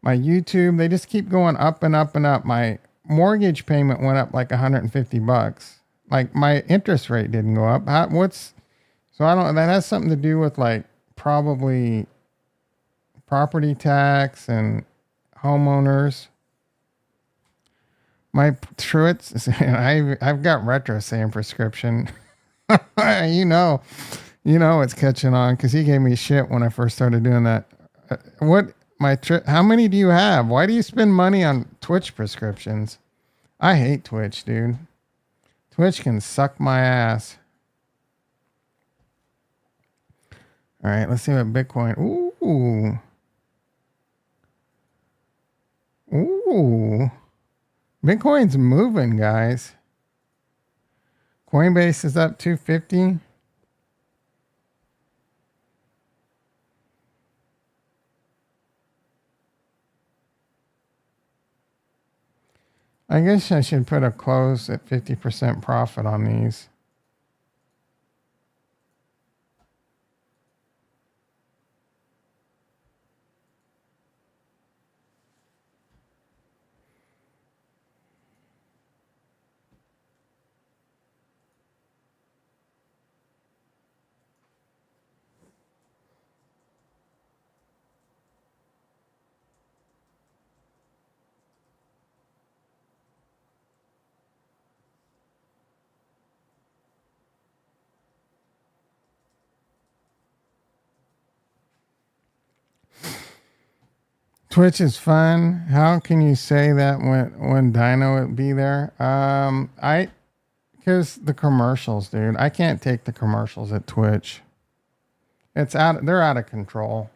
my YouTube, they just keep going up and up and up. My mortgage payment went up like $150. Like, my interest rate didn't go up. So that has something to do with like probably property tax and homeowners. My Truitt's, I've got Retro saying prescription. you know it's catching on because he gave me shit when I first started doing that. How many do you have? Why do you spend money on Twitch prescriptions? I hate Twitch, dude. Twitch can suck my ass. All right, let's see what Bitcoin. Ooh. Bitcoin's moving, guys. Coinbase is up 250. I guess I should put a close at 50% profit on these. Twitch is fun. How can you say that when Dino would be there? Because the commercials, dude. I can't take the commercials at Twitch. They're out of control.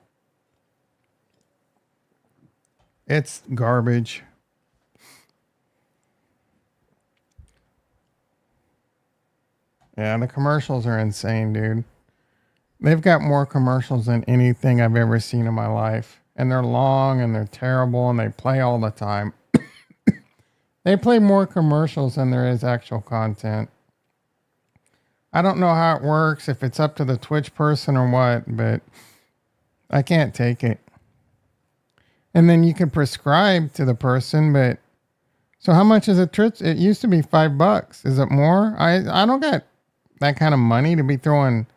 It's garbage. Yeah, the commercials are insane, dude. They've got more commercials than anything I've ever seen in my life. And they're long and they're terrible and they play all the time. They play more commercials than there is actual content. I don't know how it works, if it's up to the Twitch person or what, but I can't take it. And then you can prescribe to the person, but so how much is a Twitch? It used to be $5. Is it more? I don't got that kind of money to be throwing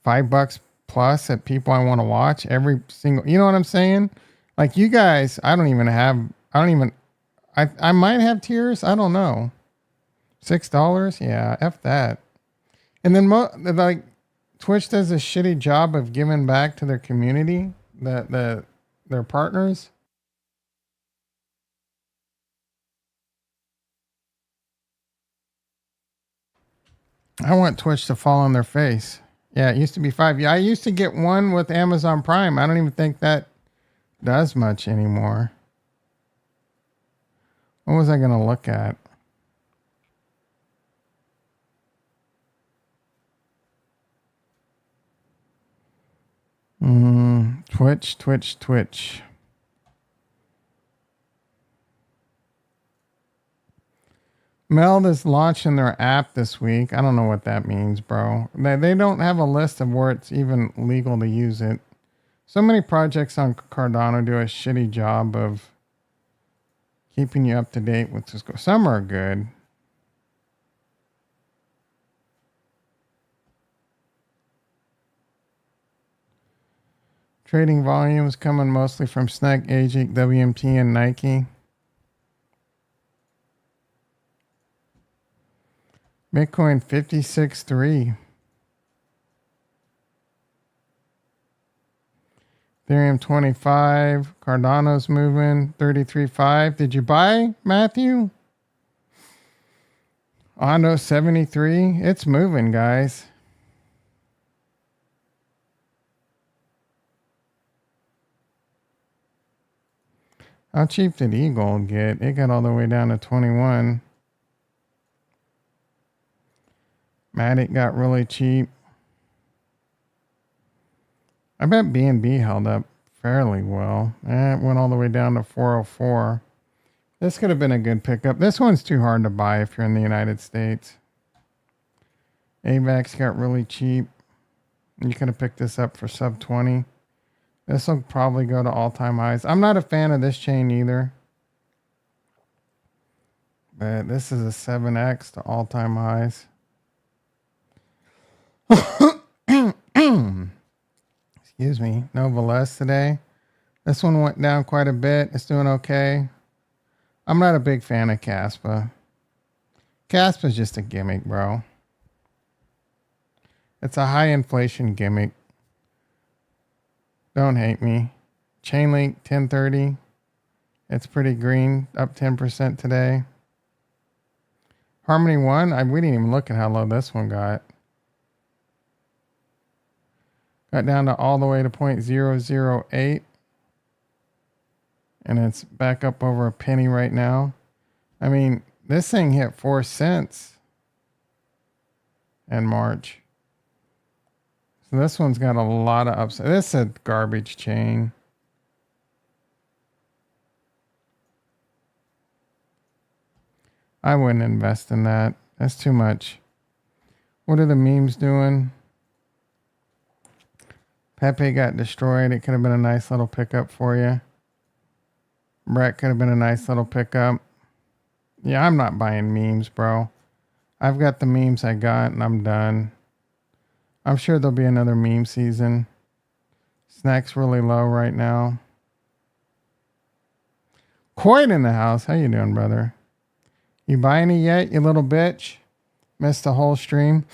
$5 plus at people I want to watch every single, you know what I'm saying? Like you guys, I might have tiers. I don't know. $6. Yeah. F that. And then like Twitch does a shitty job of giving back to their community, their partners. I want Twitch to fall on their face. Yeah, it used to be $5. Yeah, I used to get one with Amazon Prime. I don't even think that does much anymore. What was I going to look at? Twitch. Meld is launching their app this week. I don't know what that means, bro. They don't have a list of where it's even legal to use it. So many projects on Cardano do a shitty job of keeping you up to date with this. Some are good. Trading volumes coming mostly from Snag, AGIC, WMT, and Nike. Bitcoin 56.3. Ethereum 25. Cardano's moving 33.5. Did you buy, Matthew? Ondo 73. It's moving, guys. How cheap did Eagle get? It got all the way down to 21. Matic got really cheap. I bet BNB held up fairly well. It went all the way down to 404. This could have been a good pickup. This one's too hard to buy if you're in the United States. AVAX got really cheap. You could have picked this up for sub 20. This will probably go to all-time highs. I'm not a fan of this chain either. But this is a 7x to all-time highs. Excuse me. Nova less today. This one went down quite a bit. It's doing okay. I'm not a big fan of Caspa. Caspa's just a gimmick, bro. It's a high inflation gimmick. Don't hate me. Chainlink 1030. It's pretty green. Up 10% today. Harmony 1. We didn't even look at how low this one got. Got down to all the way to 0.008. And it's back up over a penny right now. I mean, this thing hit 4 cents in March. So this one's got a lot of upside. This is a garbage chain. I wouldn't invest in that. That's too much. What are the memes doing? Pepe got destroyed. It could have been a nice little pickup for you. Brett could have been a nice little pickup. Yeah, I'm not buying memes, bro. I've got the memes I got and I'm done. I'm sure there'll be another meme season. Snack's really low right now. Coin in the house. How you doing, brother? You buy any yet, you little bitch? Missed the whole stream.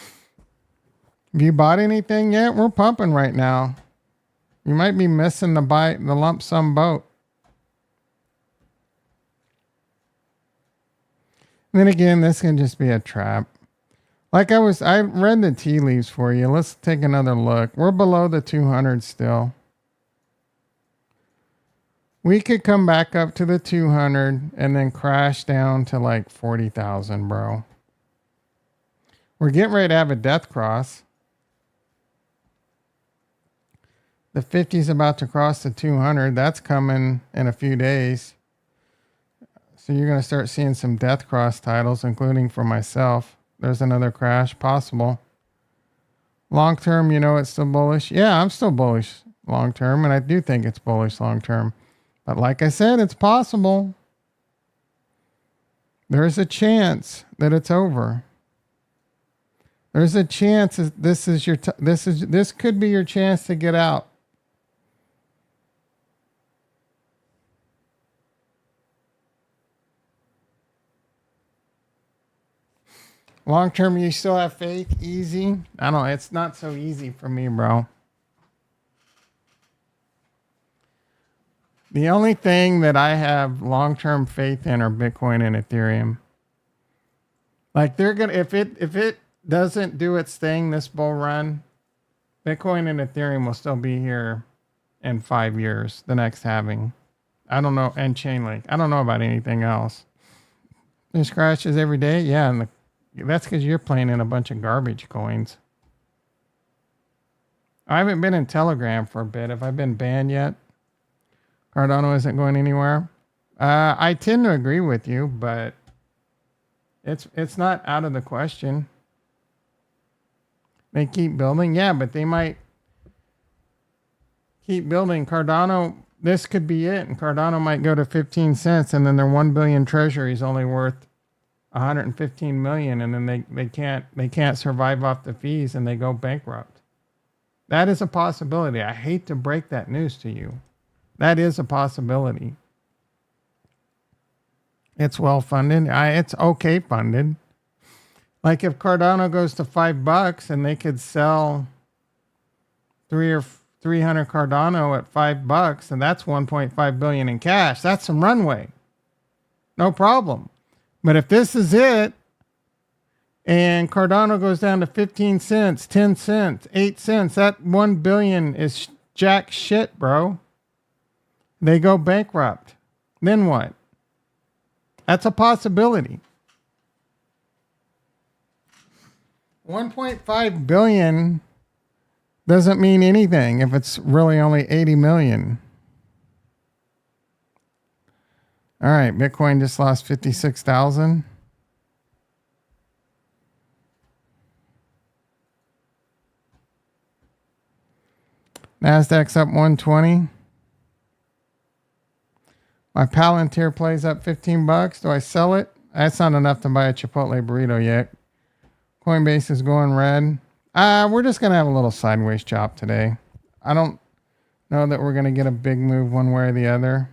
Have you bought anything yet? We're pumping right now. You might be missing the lump sum boat. And then again, this can just be a trap. Like I read the tea leaves for you. Let's take another look. We're below the 200 still. We could come back up to the 200 and then crash down to like 40,000, bro. We're getting ready to have a death cross. The 50 is about to cross the 200. That's coming in a few days. So you're going to start seeing some death cross titles, including for myself. There's another crash possible. Long term, you know, it's still bullish. Yeah, I'm still bullish long term, and I do think it's bullish long term. But like I said, it's possible. There's a chance that it's over. There's a chance this could be your chance to get out. Long term, you still have faith? Easy? I don't know. It's not so easy for me, bro. The only thing that I have long-term faith in are Bitcoin and Ethereum. Like they're gonna, if it doesn't do its thing this bull run, Bitcoin and Ethereum will still be here in 5 years, the next halving. I don't know, and Chainlink. I don't know about anything else. This crashes every day. Yeah, and that's because you're playing in a bunch of garbage coins. I haven't been in Telegram for a bit. Have I been banned yet? Cardano isn't going anywhere. I tend to agree with you, but it's not out of the question. They keep building, yeah, but they might keep building. Cardano, this could be it, and Cardano might go to 15 cents, and then their 1 billion treasury is only worth 115 million, and then they can't survive off the fees, and they go bankrupt. That is a possibility. I hate to break that news to you. That is a possibility. It's well funded. It's okay funded. Like if Cardano goes to $5 and they could sell 300 Cardano at $5, and that's 1.5 billion in cash. That's some runway. No problem. But if this is it, and Cardano goes down to 15 cents, 10 cents, 8 cents, that 1 billion is jack shit, bro. They go bankrupt. Then what? That's a possibility. 1.5 billion doesn't mean anything if it's really only 80 million. All right, Bitcoin just lost 56,000. Nasdaq's up 120. My Palantir plays up $15. Do I sell it? That's not enough to buy a Chipotle burrito yet. Coinbase is going red. We're just going to have a little sideways chop today. I don't know that we're going to get a big move one way or the other.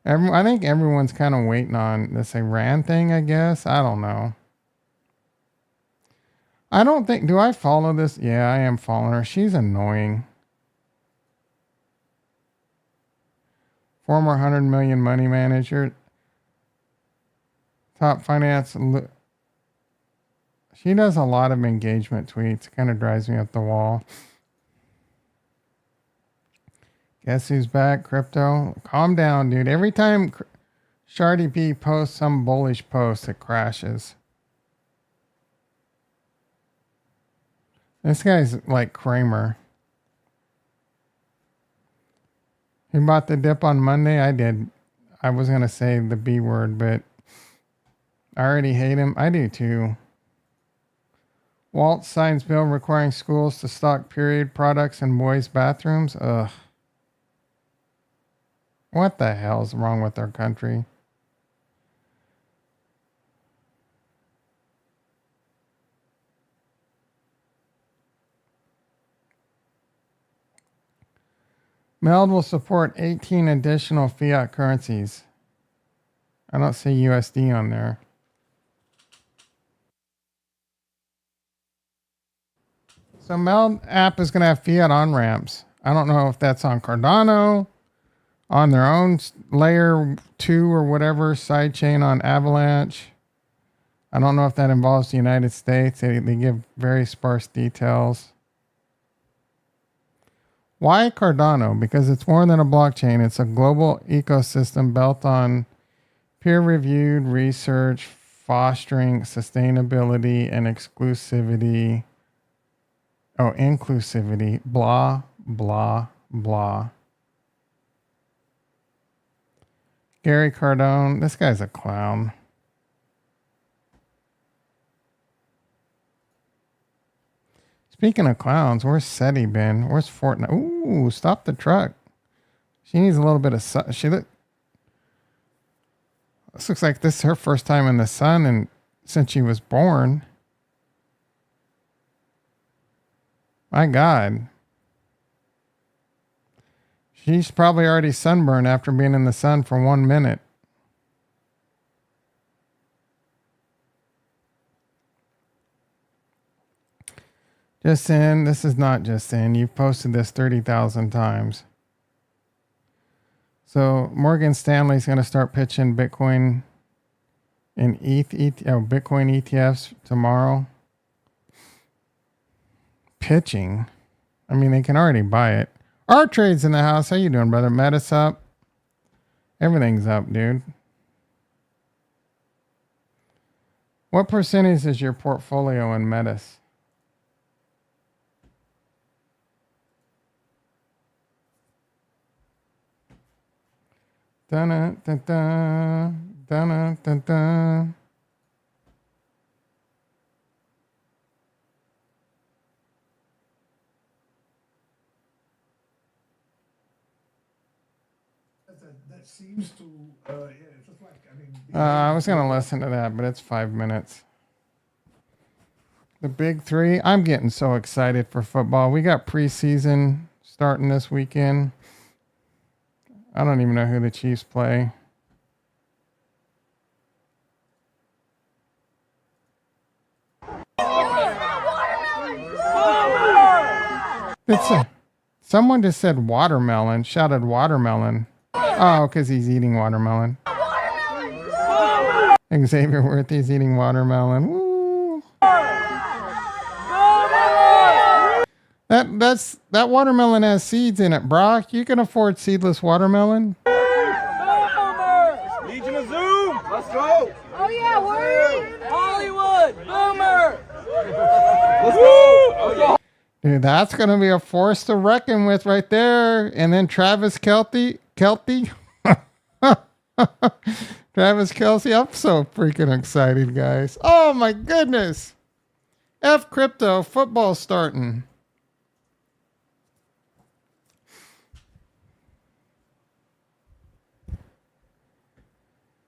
I think everyone's kind of waiting on this Iran thing, I guess. I don't know. I don't think... Do I follow this? Yeah, I am following her. She's annoying. Former 100 million money manager. Top finance. She does a lot of engagement tweets. Kind of drives me up the wall. Guess who's back? Crypto. Calm down, dude. Every time Shardy P posts some bullish post, it crashes. This guy's like Kramer. He bought the dip on Monday. I did. I was going to say the B word, but I already hate him. I do too. Walt signs bill requiring schools to stock period products in boys' bathrooms. Ugh. What the hell's wrong with our country? MELD will support 18 additional fiat currencies. I don't see USD on there. So MELD app is going to have fiat on-ramps. I don't know if that's on Cardano, on their own layer 2 or whatever, sidechain on Avalanche. I don't know if that involves the United States. They give very sparse details. Why Cardano? Because it's more than a blockchain. It's a global ecosystem built on peer-reviewed research, fostering sustainability and exclusivity. Oh, inclusivity. Blah, blah, blah. Gary Cardone. This guy's a clown. Speaking of clowns, where's SETI been? Where's Fortnite? Ooh, stop the truck. She needs a little bit of sun. This looks like this is her first time in the sun and since she was born. My God. She's probably already sunburned after being in the sun for 1 minute. Just in. This is not just in. You've posted this 30,000 times. So Morgan Stanley's going to start pitching Bitcoin in Bitcoin ETFs tomorrow. Pitching. I mean, they can already buy it. Our trade's in the house. How you doing, brother? Met us up. Everything's up, dude. What percentage is your portfolio in Metis? Dun dun dun dun dun dun. That seems to, yeah, it's just like, I mean. I was going to listen to that, but it's 5 minutes. The big three. I'm getting so excited for football. We got preseason starting this weekend. I don't even know who the Chiefs play. Someone just said watermelon, shouted watermelon. Oh, because he's eating watermelon. Xavier Worthy's eating watermelon. Woo. That watermelon has seeds in it, Brock. You can afford seedless watermelon. Legion of Zoom. Let's go. Oh yeah, word. Hollywood. Boomer. Let's go. Let's go. Dude, that's going to be a force to reckon with right there. And then Travis Kelty. Travis Kelce. I'm so freaking excited, guys. Oh, my goodness. F crypto. Football starting.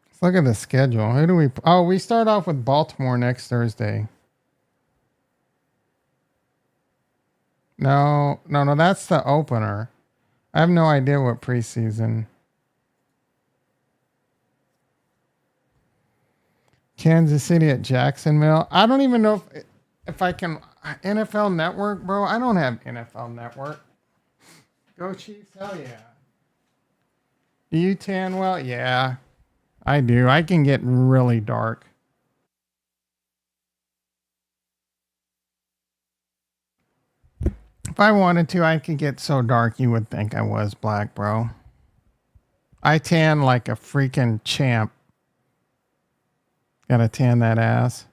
Let's look at the schedule. Who do we... Oh, we start off with Baltimore next Thursday. No, that's the opener. I have no idea what preseason. Kansas City at Jacksonville. I don't even know if I can. NFL Network, bro. I don't have NFL Network. Go Chiefs. Hell yeah. Do you tan well? Yeah, I do. I can get really dark. If I wanted to, I could get so dark you would think I was black, bro. I tan like a freaking champ. Gotta tan that ass.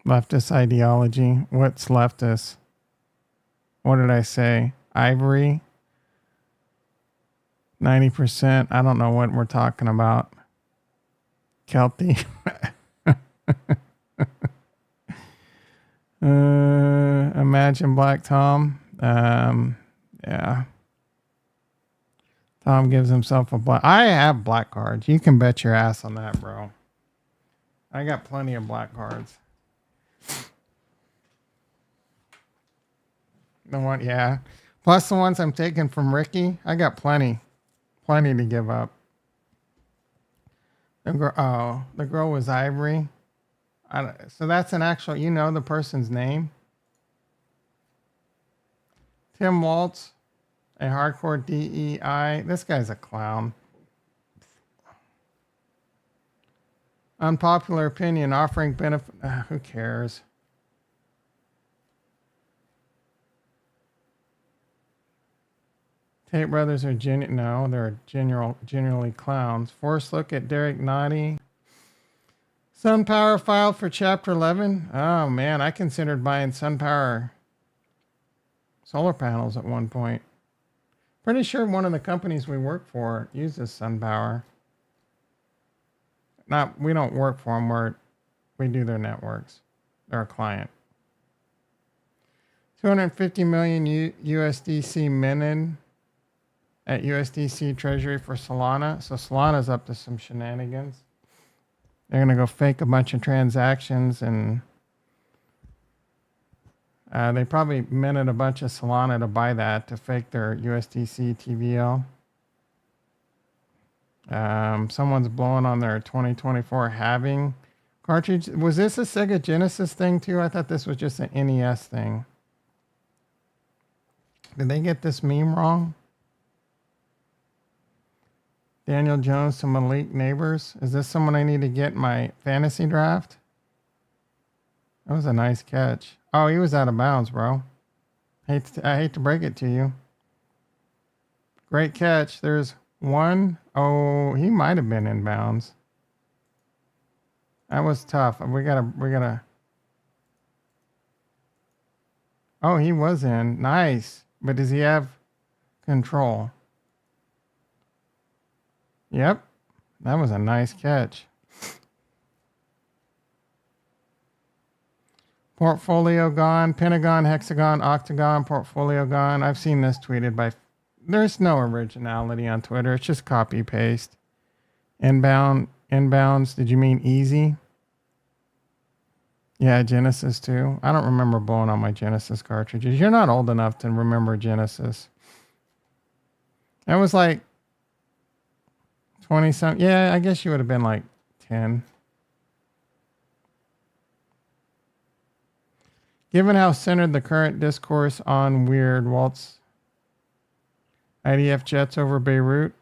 Leftist ideology. What's leftist? What did I say? Ivory? 90%. I don't know what we're talking about. Kelty. Imagine Black Tom. Yeah. Tom gives himself a black. I have black cards. You can bet your ass on that, bro. I got plenty of black cards. The one, yeah. Plus the ones I'm taking from Ricky. I got plenty to give up. The girl was Ivory. So that's an actual, you know the person's name? Tim Waltz, a hardcore DEI. This guy's a clown. Unpopular opinion, offering benefit. Who cares? Tate brothers are they're generally clowns. Forced look at Derek Noddy. SunPower filed for Chapter 11. Oh man, I considered buying SunPower solar panels at one point. Pretty sure one of the companies we work for uses SunPower. We don't work for them. We do their networks. They're a client. 250 million USDC minted at USDC Treasury for Solana. So Solana's up to some shenanigans. They're going to go fake a bunch of transactions and they probably minted a bunch of Solana to buy that to fake their USDC TVL. Someone's blowing on their 2024 halving cartridge. Was this a Sega Genesis thing too? I thought this was just an NES thing. Did they get this meme wrong? Daniel Jones to Malik Neighbors. Is this someone I need to get in my fantasy draft? That was a nice catch. Oh, he was out of bounds, bro. I hate to break it to you. Great catch. There's one. Oh, he might have been in bounds. That was tough. We gotta. Oh, he was in. Nice. But does he have control? Yep. That was a nice catch. Portfolio gone. Pentagon, hexagon, octagon, portfolio gone. I've seen this tweeted by. There's no originality on Twitter. It's just copy paste. Inbounds. Did you mean easy? Yeah, Genesis too. I don't remember blowing on my Genesis cartridges. You're not old enough to remember Genesis. That was like 20 something. Yeah, I guess you would have been like 10. Given how centered the current discourse on weird Walt's IDF jets over Beirut.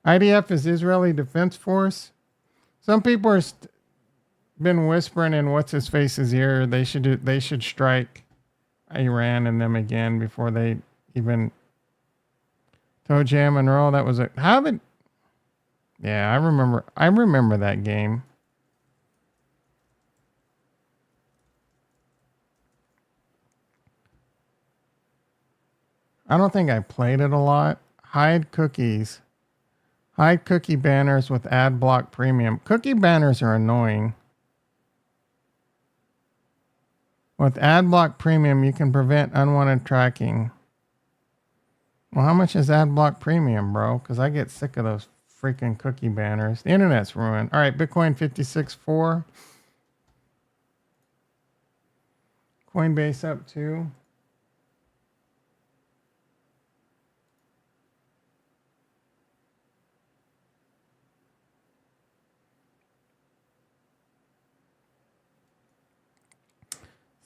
IDF is Israeli Defense Force. Some people are been whispering in what's his face's ear. They should strike Iran and them again before they even. Toe Jam and Roll. That was a how did. Yeah, I remember that game. I don't think I played it a lot. Hide cookies. Hide cookie banners with ad block premium. Cookie banners are annoying. With ad block premium, you can prevent unwanted tracking. Well, how much is ad block premium, bro? Because I get sick of those freaking cookie banners. The internet's ruined. All right, Bitcoin 56.4. Coinbase up 2.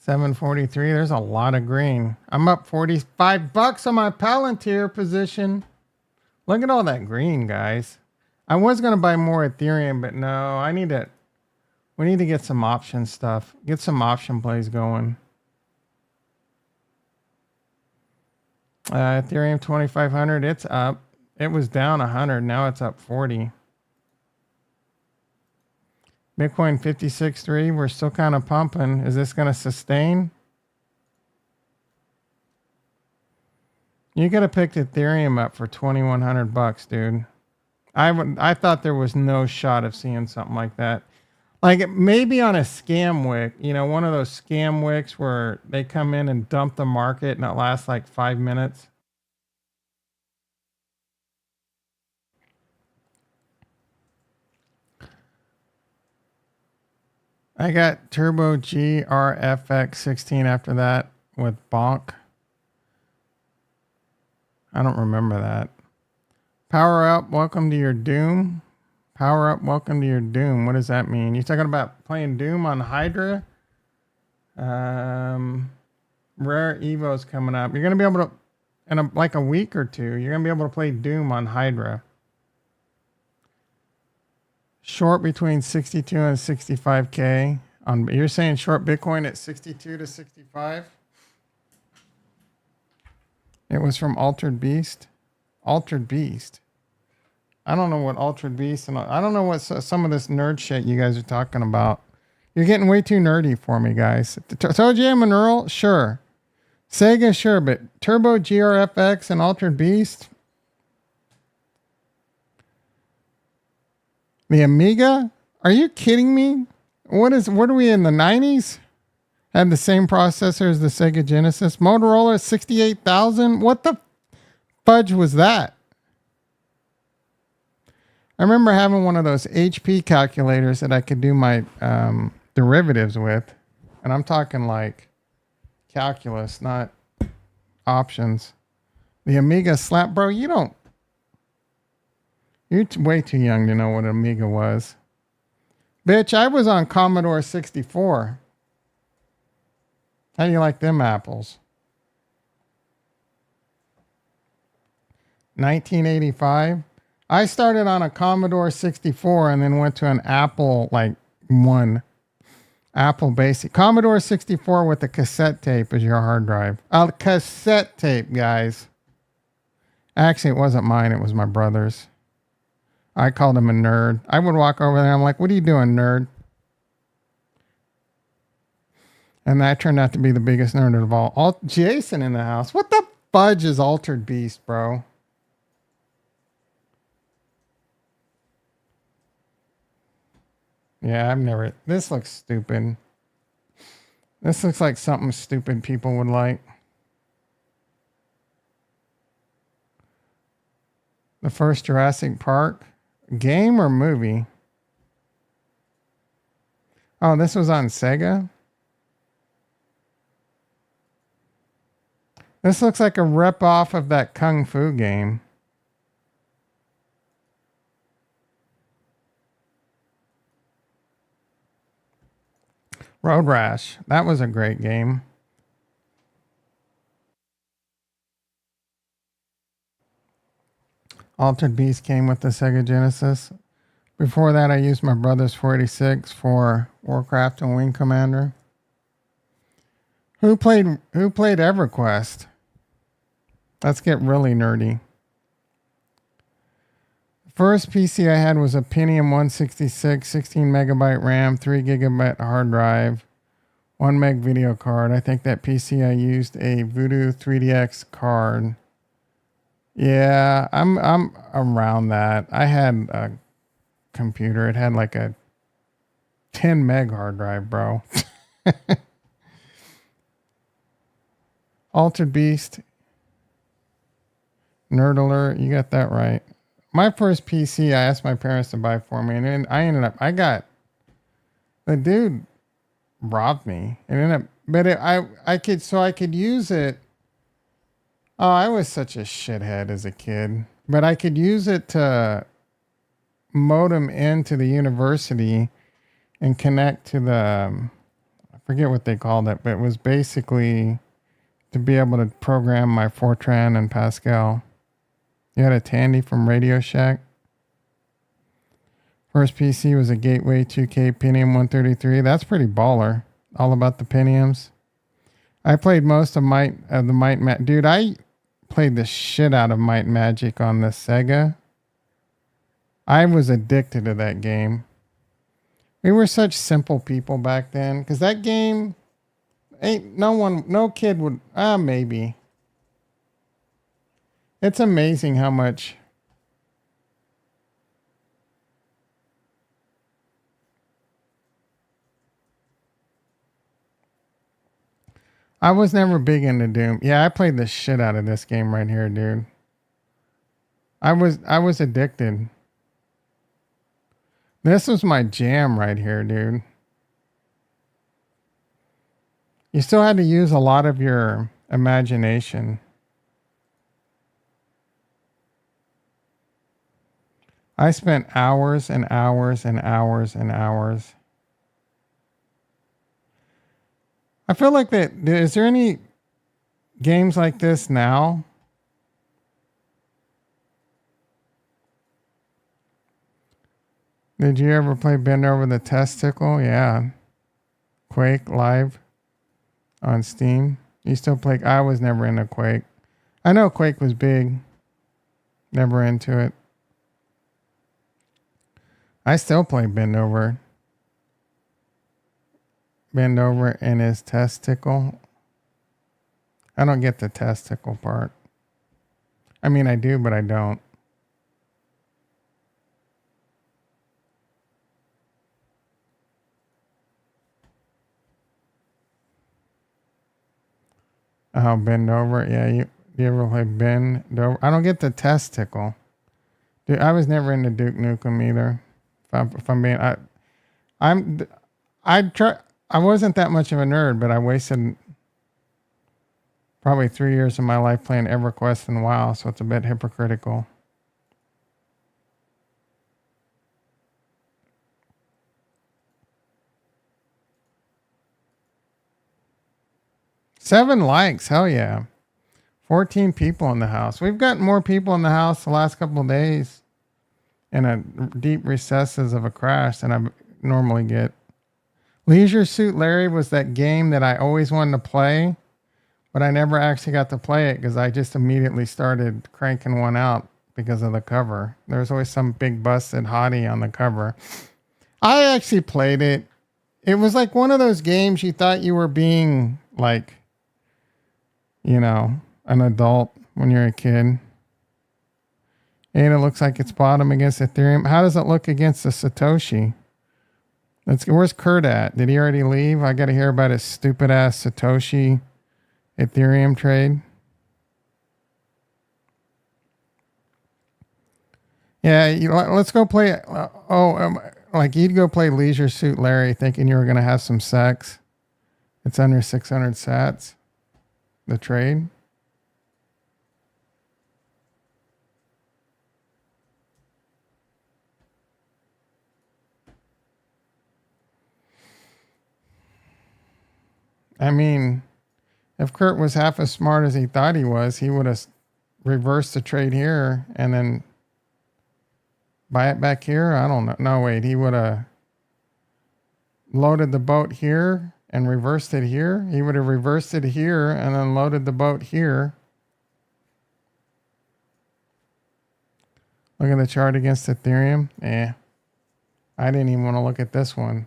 $7.43. There's a lot of green. I'm up $45 on my Palantir position. Look at all that green, guys. I was gonna buy more Ethereum, but no, we need to get some option stuff. Get some option plays going. Ethereum 2500, it's up. It was down 100, now it's up 40. Bitcoin 56.3, we're still kind of pumping. Is this going to sustain? You could have picked Ethereum up for $2,100, dude. I thought there was no shot of seeing something like that. Like maybe on a scam wick, one of those scam wicks where they come in and dump the market and it lasts like 5 minutes. I got Turbo GRFX 16 after that with Bonk. I don't remember that. Power up, welcome to your Doom. Power up, welcome to your Doom. What does that mean? You talking about playing Doom on Hydra? Rare Evo's coming up. You're going to be able to, in like a week or two, you're going to be able to play Doom on Hydra. Short between 62 and 65K. You're saying short Bitcoin at 62 to 65? It was from Altered Beast. Altered Beast. I don't know what Altered Beast and I don't know what some of this nerd shit you guys are talking about. You're getting way too nerdy for me, guys. Toe Jam and Earl, sure. Sega, sure, but Turbo GRFX and Altered Beast. The Amiga? Are you kidding me? What are we in the 90s? Had the same processor as the Sega Genesis. Motorola 68,000? What the fudge was that? I remember having one of those HP calculators that I could do my derivatives with. And I'm talking like calculus, not options. The Amiga slap, bro, you're way too young to know what an Amiga was. Bitch, I was on Commodore 64. How do you like them apples? 1985. I started on a Commodore 64 and then went to an Apple like 1. Apple Basic. Commodore 64 with a cassette tape is your hard drive. A cassette tape, guys. Actually, it wasn't mine. It was my brother's. I called him a nerd. I would walk over there. I'm like, what are you doing, nerd? And that turned out to be the biggest nerd of all. Jason in the house. What the fudge is Altered Beast, bro? Yeah, I've never... This looks stupid. This looks like something stupid people would like. The first Jurassic Park. Game or movie? Oh, this was on Sega? This looks like a rip-off of that Kung Fu game. Road Rash. That was a great game. Altered Beast came with the Sega Genesis. Before that, I used my brother's 486 for Warcraft and Wing Commander. Who played EverQuest? Let's get really nerdy. First PC I had was a Pentium 166, 16 megabyte RAM, 3 gigabyte hard drive, 1 meg video card. I think that PC I used a Voodoo 3DX card. Yeah, I'm around that. I had a computer. It had like a 10 meg hard drive, bro. Altered Beast. Nerd alert. You got that right. My first PC, I asked my parents to buy for me, and then the dude robbed me. I could use it. Oh, I was such a shithead as a kid, but I could use it to modem into the university and connect to the, I forget what they called it, but it was basically to be able to program my Fortran and Pascal. You had a Tandy from Radio Shack. First PC was a Gateway 2K Pentium 133. That's pretty baller. All about the Pentiums. I played most of the Might Dude, I played the shit out of Might and Magic on the Sega. I was addicted to that game. We were such simple people back then. Because that game, no kid would, maybe. It's amazing how much I was never big into Doom. Yeah, I played the shit out of this game right here, dude. I was addicted. This was my jam right here, dude. You still had to use a lot of your imagination. I spent hours and hours and hours and hours. I feel like is there any games like this now? Did you ever play Bend Over the Testicle? Yeah. Quake Live on Steam. You still play? I was never into Quake. I know Quake was big. Never into it. I still play Bend Over. Bend over in his testicle. I don't get the testicle part. I mean, I do, but I don't. Oh, bend over. Yeah, you ever play bend over? I don't get the testicle. Dude, I was never into Duke Nukem either. If I'm being, I wasn't that much of a nerd, but I wasted probably 3 years of my life playing EverQuest and WoW, so it's a bit hypocritical. Seven likes, hell yeah. 14 people in the house. We've got more people in the house the last couple of days in a deep recesses of a crash than I normally get. Leisure Suit Larry was that game that I always wanted to play, but I never actually got to play it because I just immediately started cranking one out because of the cover. There's always some big busted hottie on the cover. I actually played it. It was like one of those games you thought you were being like, you know, an adult when you're a kid. And it looks like it's bottom against Ethereum. How does it look against the Satoshi? Where's Kurt at? Did he already leave? I got to hear about his stupid ass Satoshi Ethereum trade. Yeah, let's go play. Like you'd go play Leisure Suit Larry thinking you were going to have some sex. It's under 600 sats. The trade. I mean, if Kurt was half as smart as he thought he was, he would have reversed the trade here and then buy it back here. I don't know. No, wait. He would have loaded the boat here and reversed it here. He would have reversed it here and then loaded the boat here. Look at the chart against Ethereum. I didn't even want to look at this one.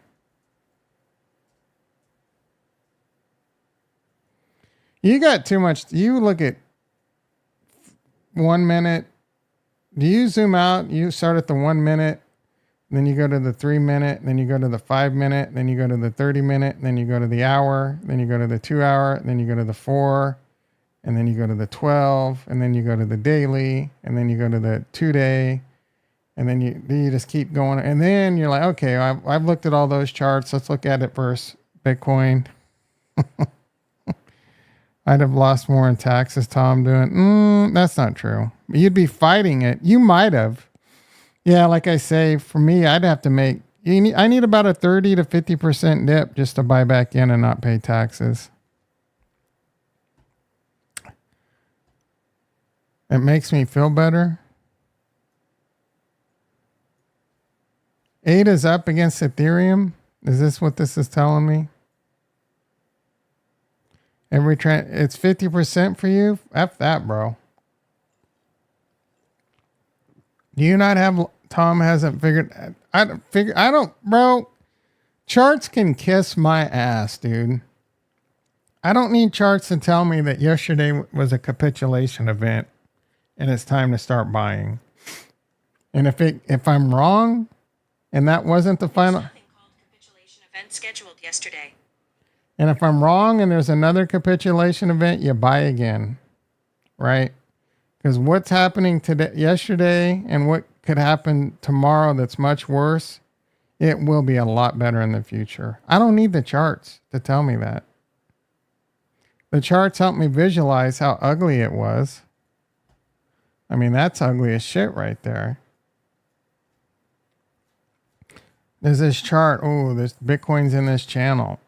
You got too much. You look at 1 minute. Do you zoom out? You start at the 1 minute, then you go to the 3 minute, then you go to the 5 minute, then you go to the 30 minute, then you go to the hour, then you go to the 2 hour, then you go to the 4, and then you go to the 12, and then you go to the daily, and then you go to the 2 day, and then you just keep going. And then you're like, okay, I've looked at all those charts. Let's look at it versus Bitcoin. I'd have lost more in taxes, Tom, doing. That's not true. You'd be fighting it. You might have. Yeah, like I say, for me, I'd have to make. I need about a 30 to 50% dip just to buy back in and not pay taxes. It makes me feel better. ADA's up against Ethereum. Is this what this is telling me? It's 50% for you? F that, bro. Do you not have, Tom hasn't figured, bro. Charts can kiss my ass, dude. I don't need charts to tell me that yesterday was a capitulation event and it's time to start buying. And if I'm wrong and that wasn't the final. There's nothing called capitulation event scheduled yesterday. And if I'm wrong and there's another capitulation event, you buy again, right? Because what's happening yesterday and what could happen tomorrow that's much worse, it will be a lot better in the future. I don't need the charts to tell me that. The charts help me visualize how ugly it was. I mean, that's ugly as shit right there. There's this chart. Oh, there's Bitcoin's in this channel.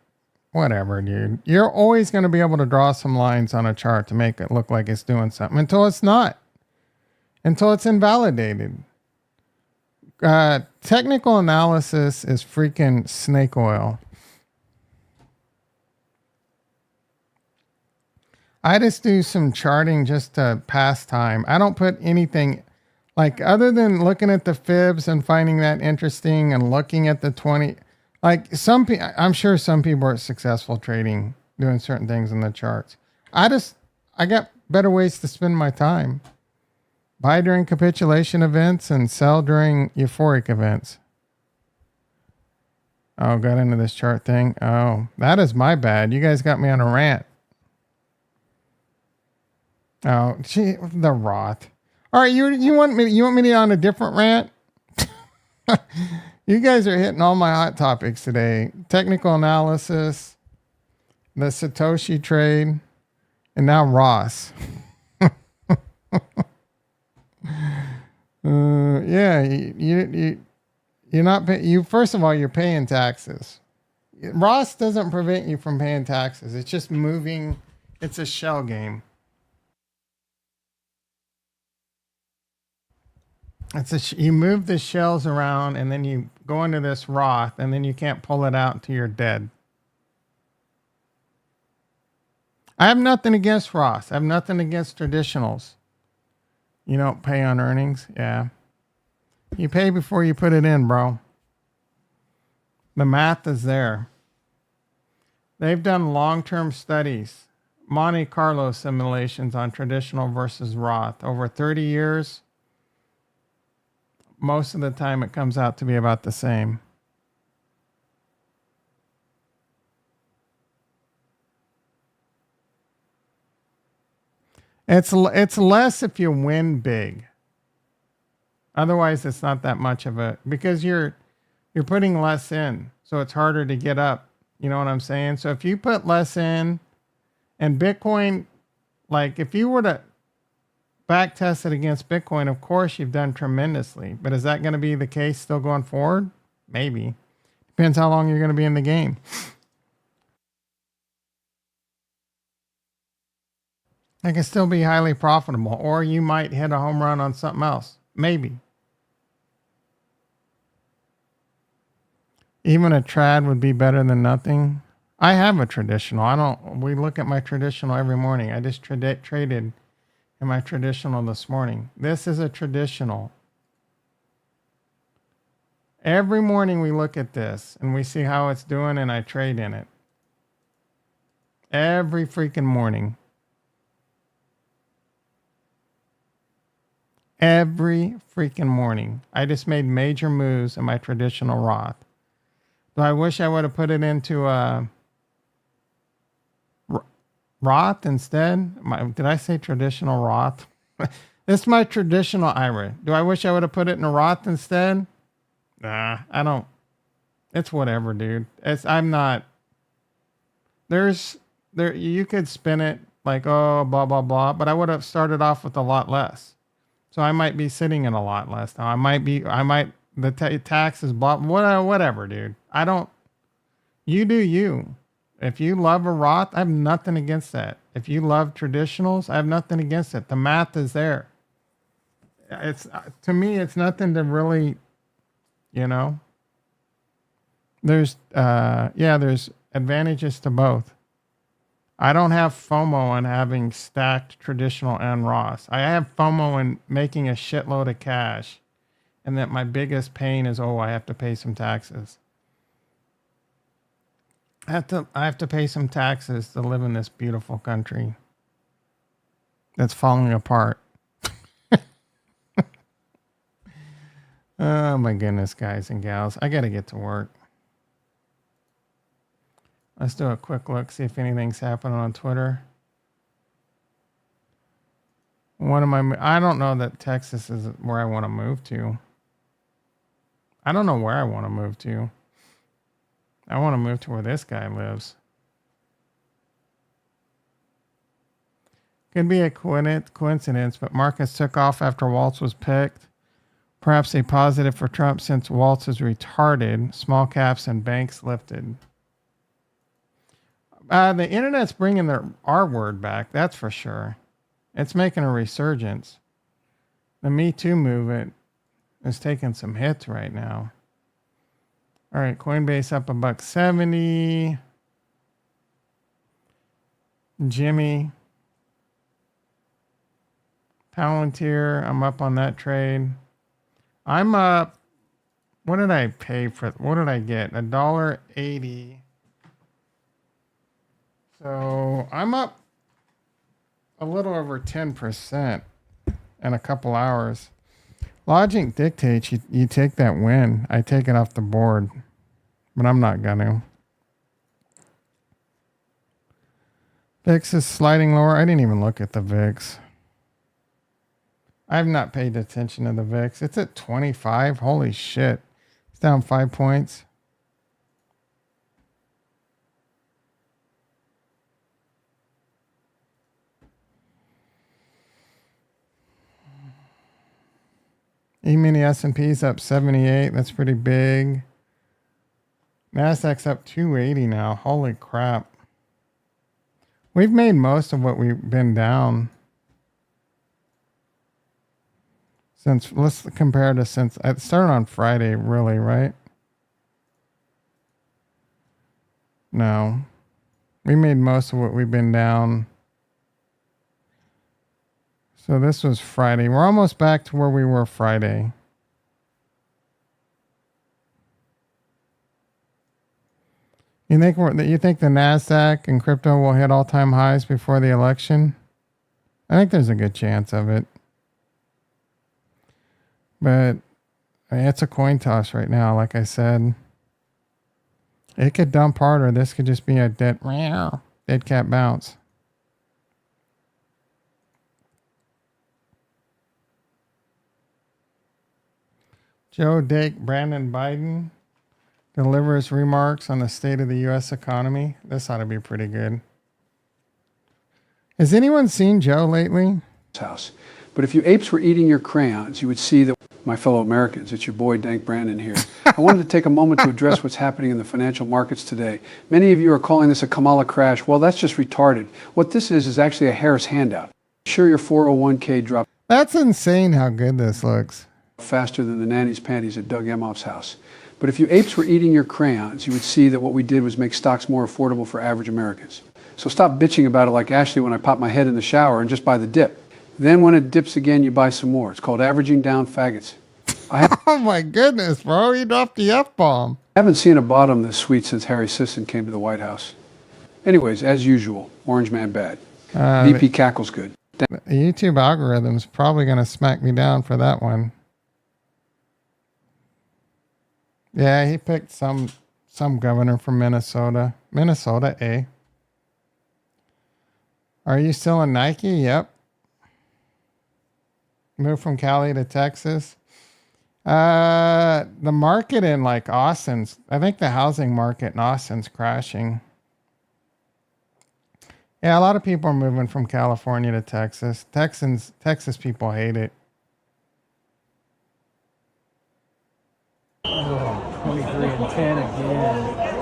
Whatever, dude. You're always going to be able to draw some lines on a chart to make it look like it's doing something until it's not. Until it's invalidated. Technical analysis is freaking snake oil. I just do some charting just to pass time. I don't put anything like other than looking at the fibs and finding that interesting and looking at the 20. Like I'm sure some people are successful trading, doing certain things in the charts. I got better ways to spend my time. Buy during capitulation events and sell during euphoric events. Oh, got into this chart thing. Oh, that is my bad. You guys got me on a rant. Oh, gee, the Roth. All right, you want me to on a different rant? You guys are hitting all my hot topics today. Technical analysis, the Satoshi trade, and now Ross. Yeah, you're not first of all, you're paying taxes. Ross doesn't prevent you from paying taxes. It's just moving. It's a shell game. You move the shells around and then you go into this Roth and then you can't pull it out until you're dead. I have nothing against Roth. I have nothing against traditionals. You don't pay on earnings? Yeah. You pay before you put it in, bro. The math is there. They've done long-term studies, Monte Carlo simulations on traditional versus Roth. Over 30 years, most of the time it comes out to be about the same. It's less if you win big. Otherwise, it's not that much of a, because you're putting less in, so it's harder to get up. You know what I'm saying? So if you put less in, and Bitcoin, like if you were to back test it against Bitcoin, of course you've done tremendously. But is that going to be the case still going forward? Maybe. Depends how long you're going to be in the game. It can still be highly profitable, or you might hit a home run on something else. Maybe. Even a trad would be better than nothing. I have a traditional. We look at my traditional every morning. I just traded in my traditional this morning. This is a traditional. Every morning we look at this and we see how it's doing and I trade in it. Every freaking morning. Every freaking morning. I just made major moves in my traditional Roth. Do I wish I would have put it into a Roth instead? Did I say traditional Roth? This is my traditional IRA. Do I wish I would have put it in a Roth instead? Nah, I don't. It's whatever, dude. I'm not. You could spin it like, oh, blah, blah, blah, but I would have started off with a lot less. So I might be sitting in a lot less now. The taxes, blah, whatever, dude. You do you. If you love a Roth, I have nothing against that. If you love traditionals, I have nothing against it. The math is there. To me, it's nothing to really, there's advantages to both. I don't have FOMO in having stacked traditional and Roths. I have FOMO in making a shitload of cash, and that my biggest pain is, I have to pay some taxes. I have to pay some taxes to live in this beautiful country that's falling apart. Oh my goodness, guys and gals. I got to get to work. Let's do a quick look, see if anything's happening on Twitter. I don't know that Texas is where I want to move to. I don't know where I want to move to. I want to move to where this guy lives. Could be a coincidence, but Marcus took off after Waltz was picked. Perhaps a positive for Trump since Waltz is retarded. Small caps and banks lifted. The internet's bringing the R word back, that's for sure. It's making a resurgence. The Me Too movement is taking some hits right now. All right, Coinbase up $1.70. Jimmy. Palantir, I'm up on that trade. I'm up. What did I pay for? What did I get? $1.80. So I'm up a little over 10% in a couple hours. Logic dictates you take that win. I take it off the board, but I'm not gonna. VIX is sliding lower. I didn't even look at the VIX. I've not paid attention to the VIX. It's at 25. Holy shit. It's down 5 points. E-mini S&P's up 78. That's pretty big. Nasdaq's up 280 now. Holy crap. We've made most of what we've been down. Since let's compare to since it started on Friday, really, right? No. We made most of what we've been down. So this was Friday. We're almost back to where we were Friday. You think the Nasdaq and crypto will hit all-time highs before the election? I think there's a good chance of it. But I mean, it's a coin toss right now, like I said. It could dump harder. This could just be a dead cat bounce. Joe Dake, Brandon Biden delivers remarks on the state of the U.S. economy. This ought to be pretty good. Has anyone seen Joe lately? House. But if you apes were eating your crayons, you would see that, my fellow Americans, it's your boy Dank Brandon here. I wanted to take a moment to address what's happening in the financial markets today. Many of you are calling this a Kamala crash. Well, that's just retarded. What this is actually a Harris handout. Sure, your 401k dropped. That's insane how good this looks. Faster than the nanny's panties at Doug Emhoff's house. But if you apes were eating your crayons, you would see that what we did was make stocks more affordable for average Americans. So stop bitching about it like Ashley when I pop my head in the shower and just buy the dip. Then when it dips again, you buy some more. It's called averaging down faggots. Oh my goodness, bro. He dropped the F-bomb. I haven't seen a bottom this sweet since Harry Sisson came to the White House. Anyways, as usual, Orange Man bad. VP cackles good. The YouTube algorithm's probably going to smack me down for that one. Yeah, he picked some governor from Minnesota. Minnesota, eh? Are you still in Nike? Yep. Moved from Cali to Texas. The market in like Austin's, I think the housing market in Austin's crashing. Yeah, a lot of people are moving from California to Texas. Texas people hate it. 23 and 10 again.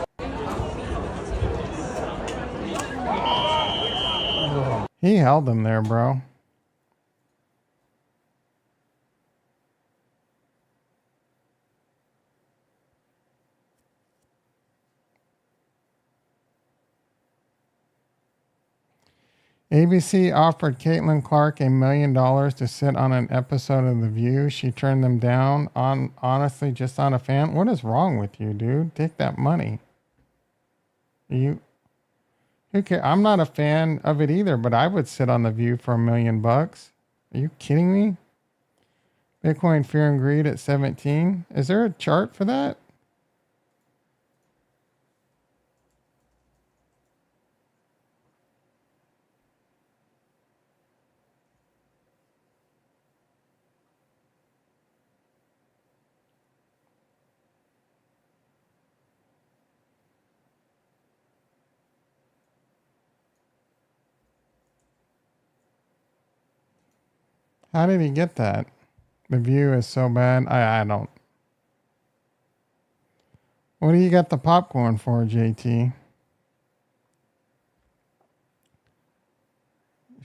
He held them there, bro. ABC offered Caitlin Clark $1 million to sit on an episode of The View. She turned them down honestly, just on a fan. What is wrong with you, dude? Take that money. Who cares? I'm not a fan of it either, but I would sit on The View for $1 million. Are you kidding me? Bitcoin Fear and Greed at 17. Is there a chart for that? How did he get that? The View is so bad. I don't. What do you got the popcorn for, JT?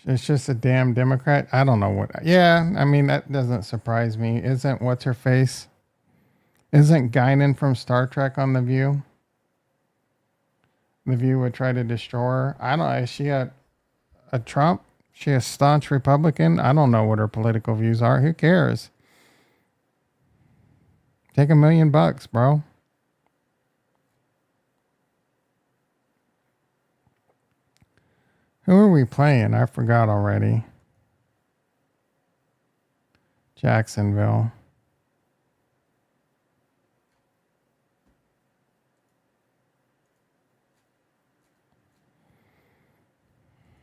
It's just a damn Democrat. I don't know what. Yeah, I mean, that doesn't surprise me. Isn't what's her face? Isn't Guinan from Star Trek on The View? The View would try to destroy her. I don't know. Is she a Trump? She a staunch Republican? I don't know what her political views are. Who cares? Take $1 million, bro. Who are we playing? I forgot already. Jacksonville.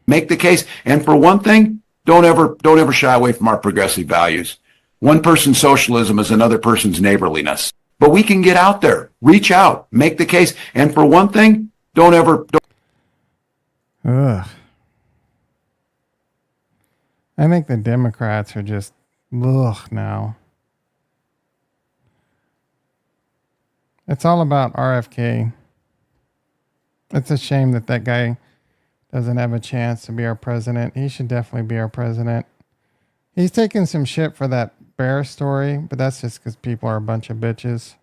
Make the case. And for one thing, don't ever shy away from our progressive values. One person's socialism is another person's neighborliness. But we can get out there, reach out, make the case. And for one thing, don't. Ugh. I think the Democrats are just ugh now. It's all about RFK. It's a shame that guy doesn't have a chance to be our president. He should definitely be our president. He's taking some shit for that bear story, but that's just because people are a bunch of bitches.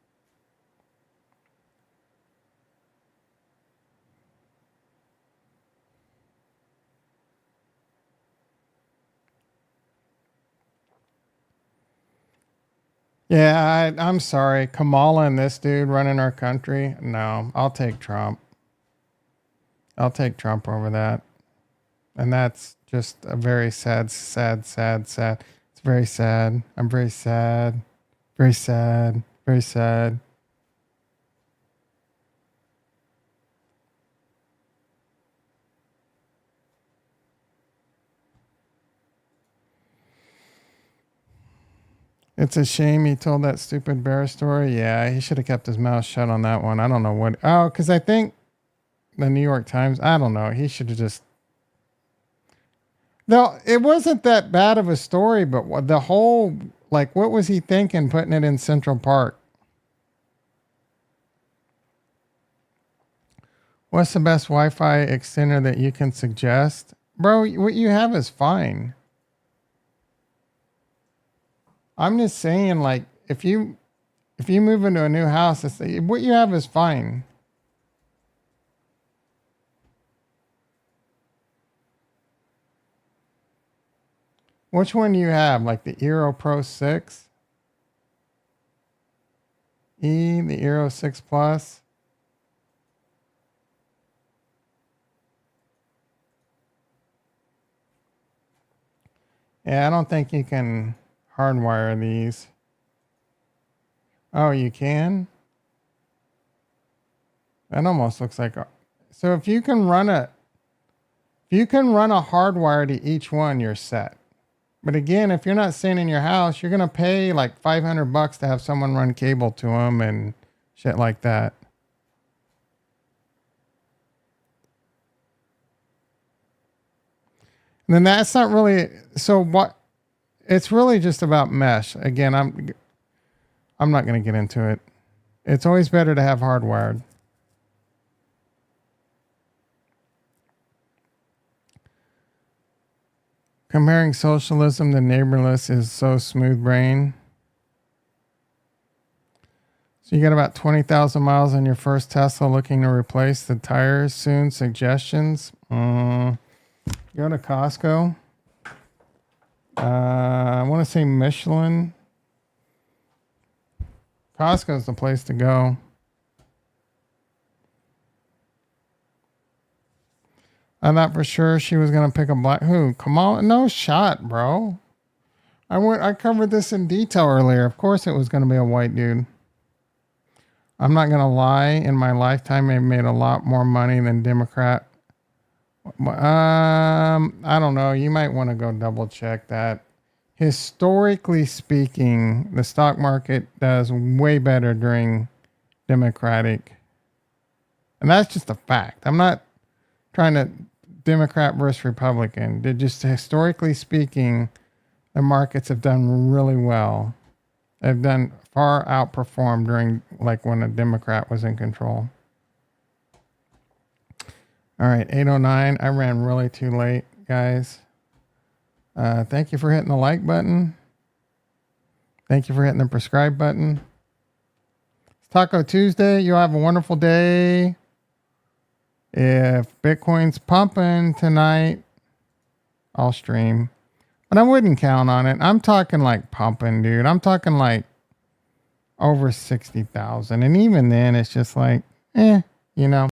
Yeah, I'm sorry. Kamala and this dude running our country. No, I'll take Trump. I'll take Trump over that. And that's just a very sad. It's very sad. I'm very sad. Very sad. Very sad. It's a shame he told that stupid bear story. Yeah, he should have kept his mouth shut on that one. I don't know what. Oh, because I think the New York Times, I don't know. He should have just. No, it wasn't that bad of a story, but the whole, like, what was he thinking putting it in Central Park? What's the best Wi-Fi extender that you can suggest? Bro, what you have is fine. I'm just saying, like, if you move into a new house, what you have is fine. Which one do you have? Like the Eero Pro 6? The Eero 6 Plus? Yeah, I don't think you can hardwire these. Oh, you can? That almost looks like a, so if you can run a hardwire to each one, you're set. But again, if you're not staying in your house, you're gonna pay like $500 to have someone run cable to them and shit like that. And then that's not really, so what, it's really just about mesh. Again, I'm not going to get into it. It's always better to have hardwired. Comparing socialism to neighborless is so smooth brain. So you got about 20,000 miles on your first Tesla, looking to replace the tires soon. Suggestions? Go to Costco. I want to say Michelin. Costco's the place to go. I thought for sure she was gonna pick a black. Who? Kamala? No shot, bro. I covered this in detail earlier. Of course, it was gonna be a white dude. I'm not gonna lie. In my lifetime, I made a lot more money than Democrat. I don't know. You might want to go double check that. Historically speaking, the stock market does way better during Democratic. And that's just a fact. I'm not trying to Democrat versus Republican. They're just historically speaking, the markets have done really well. They've done far outperformed during like when a Democrat was in control. All right, 8:09. I ran really too late, guys. Thank you for hitting the like button. Thank you for hitting the subscribe button. It's Taco Tuesday. You'll have a wonderful day. If Bitcoin's pumping tonight, I'll stream. But I wouldn't count on it. I'm talking like pumping, dude. I'm talking like over 60,000. And even then, it's just like, you know.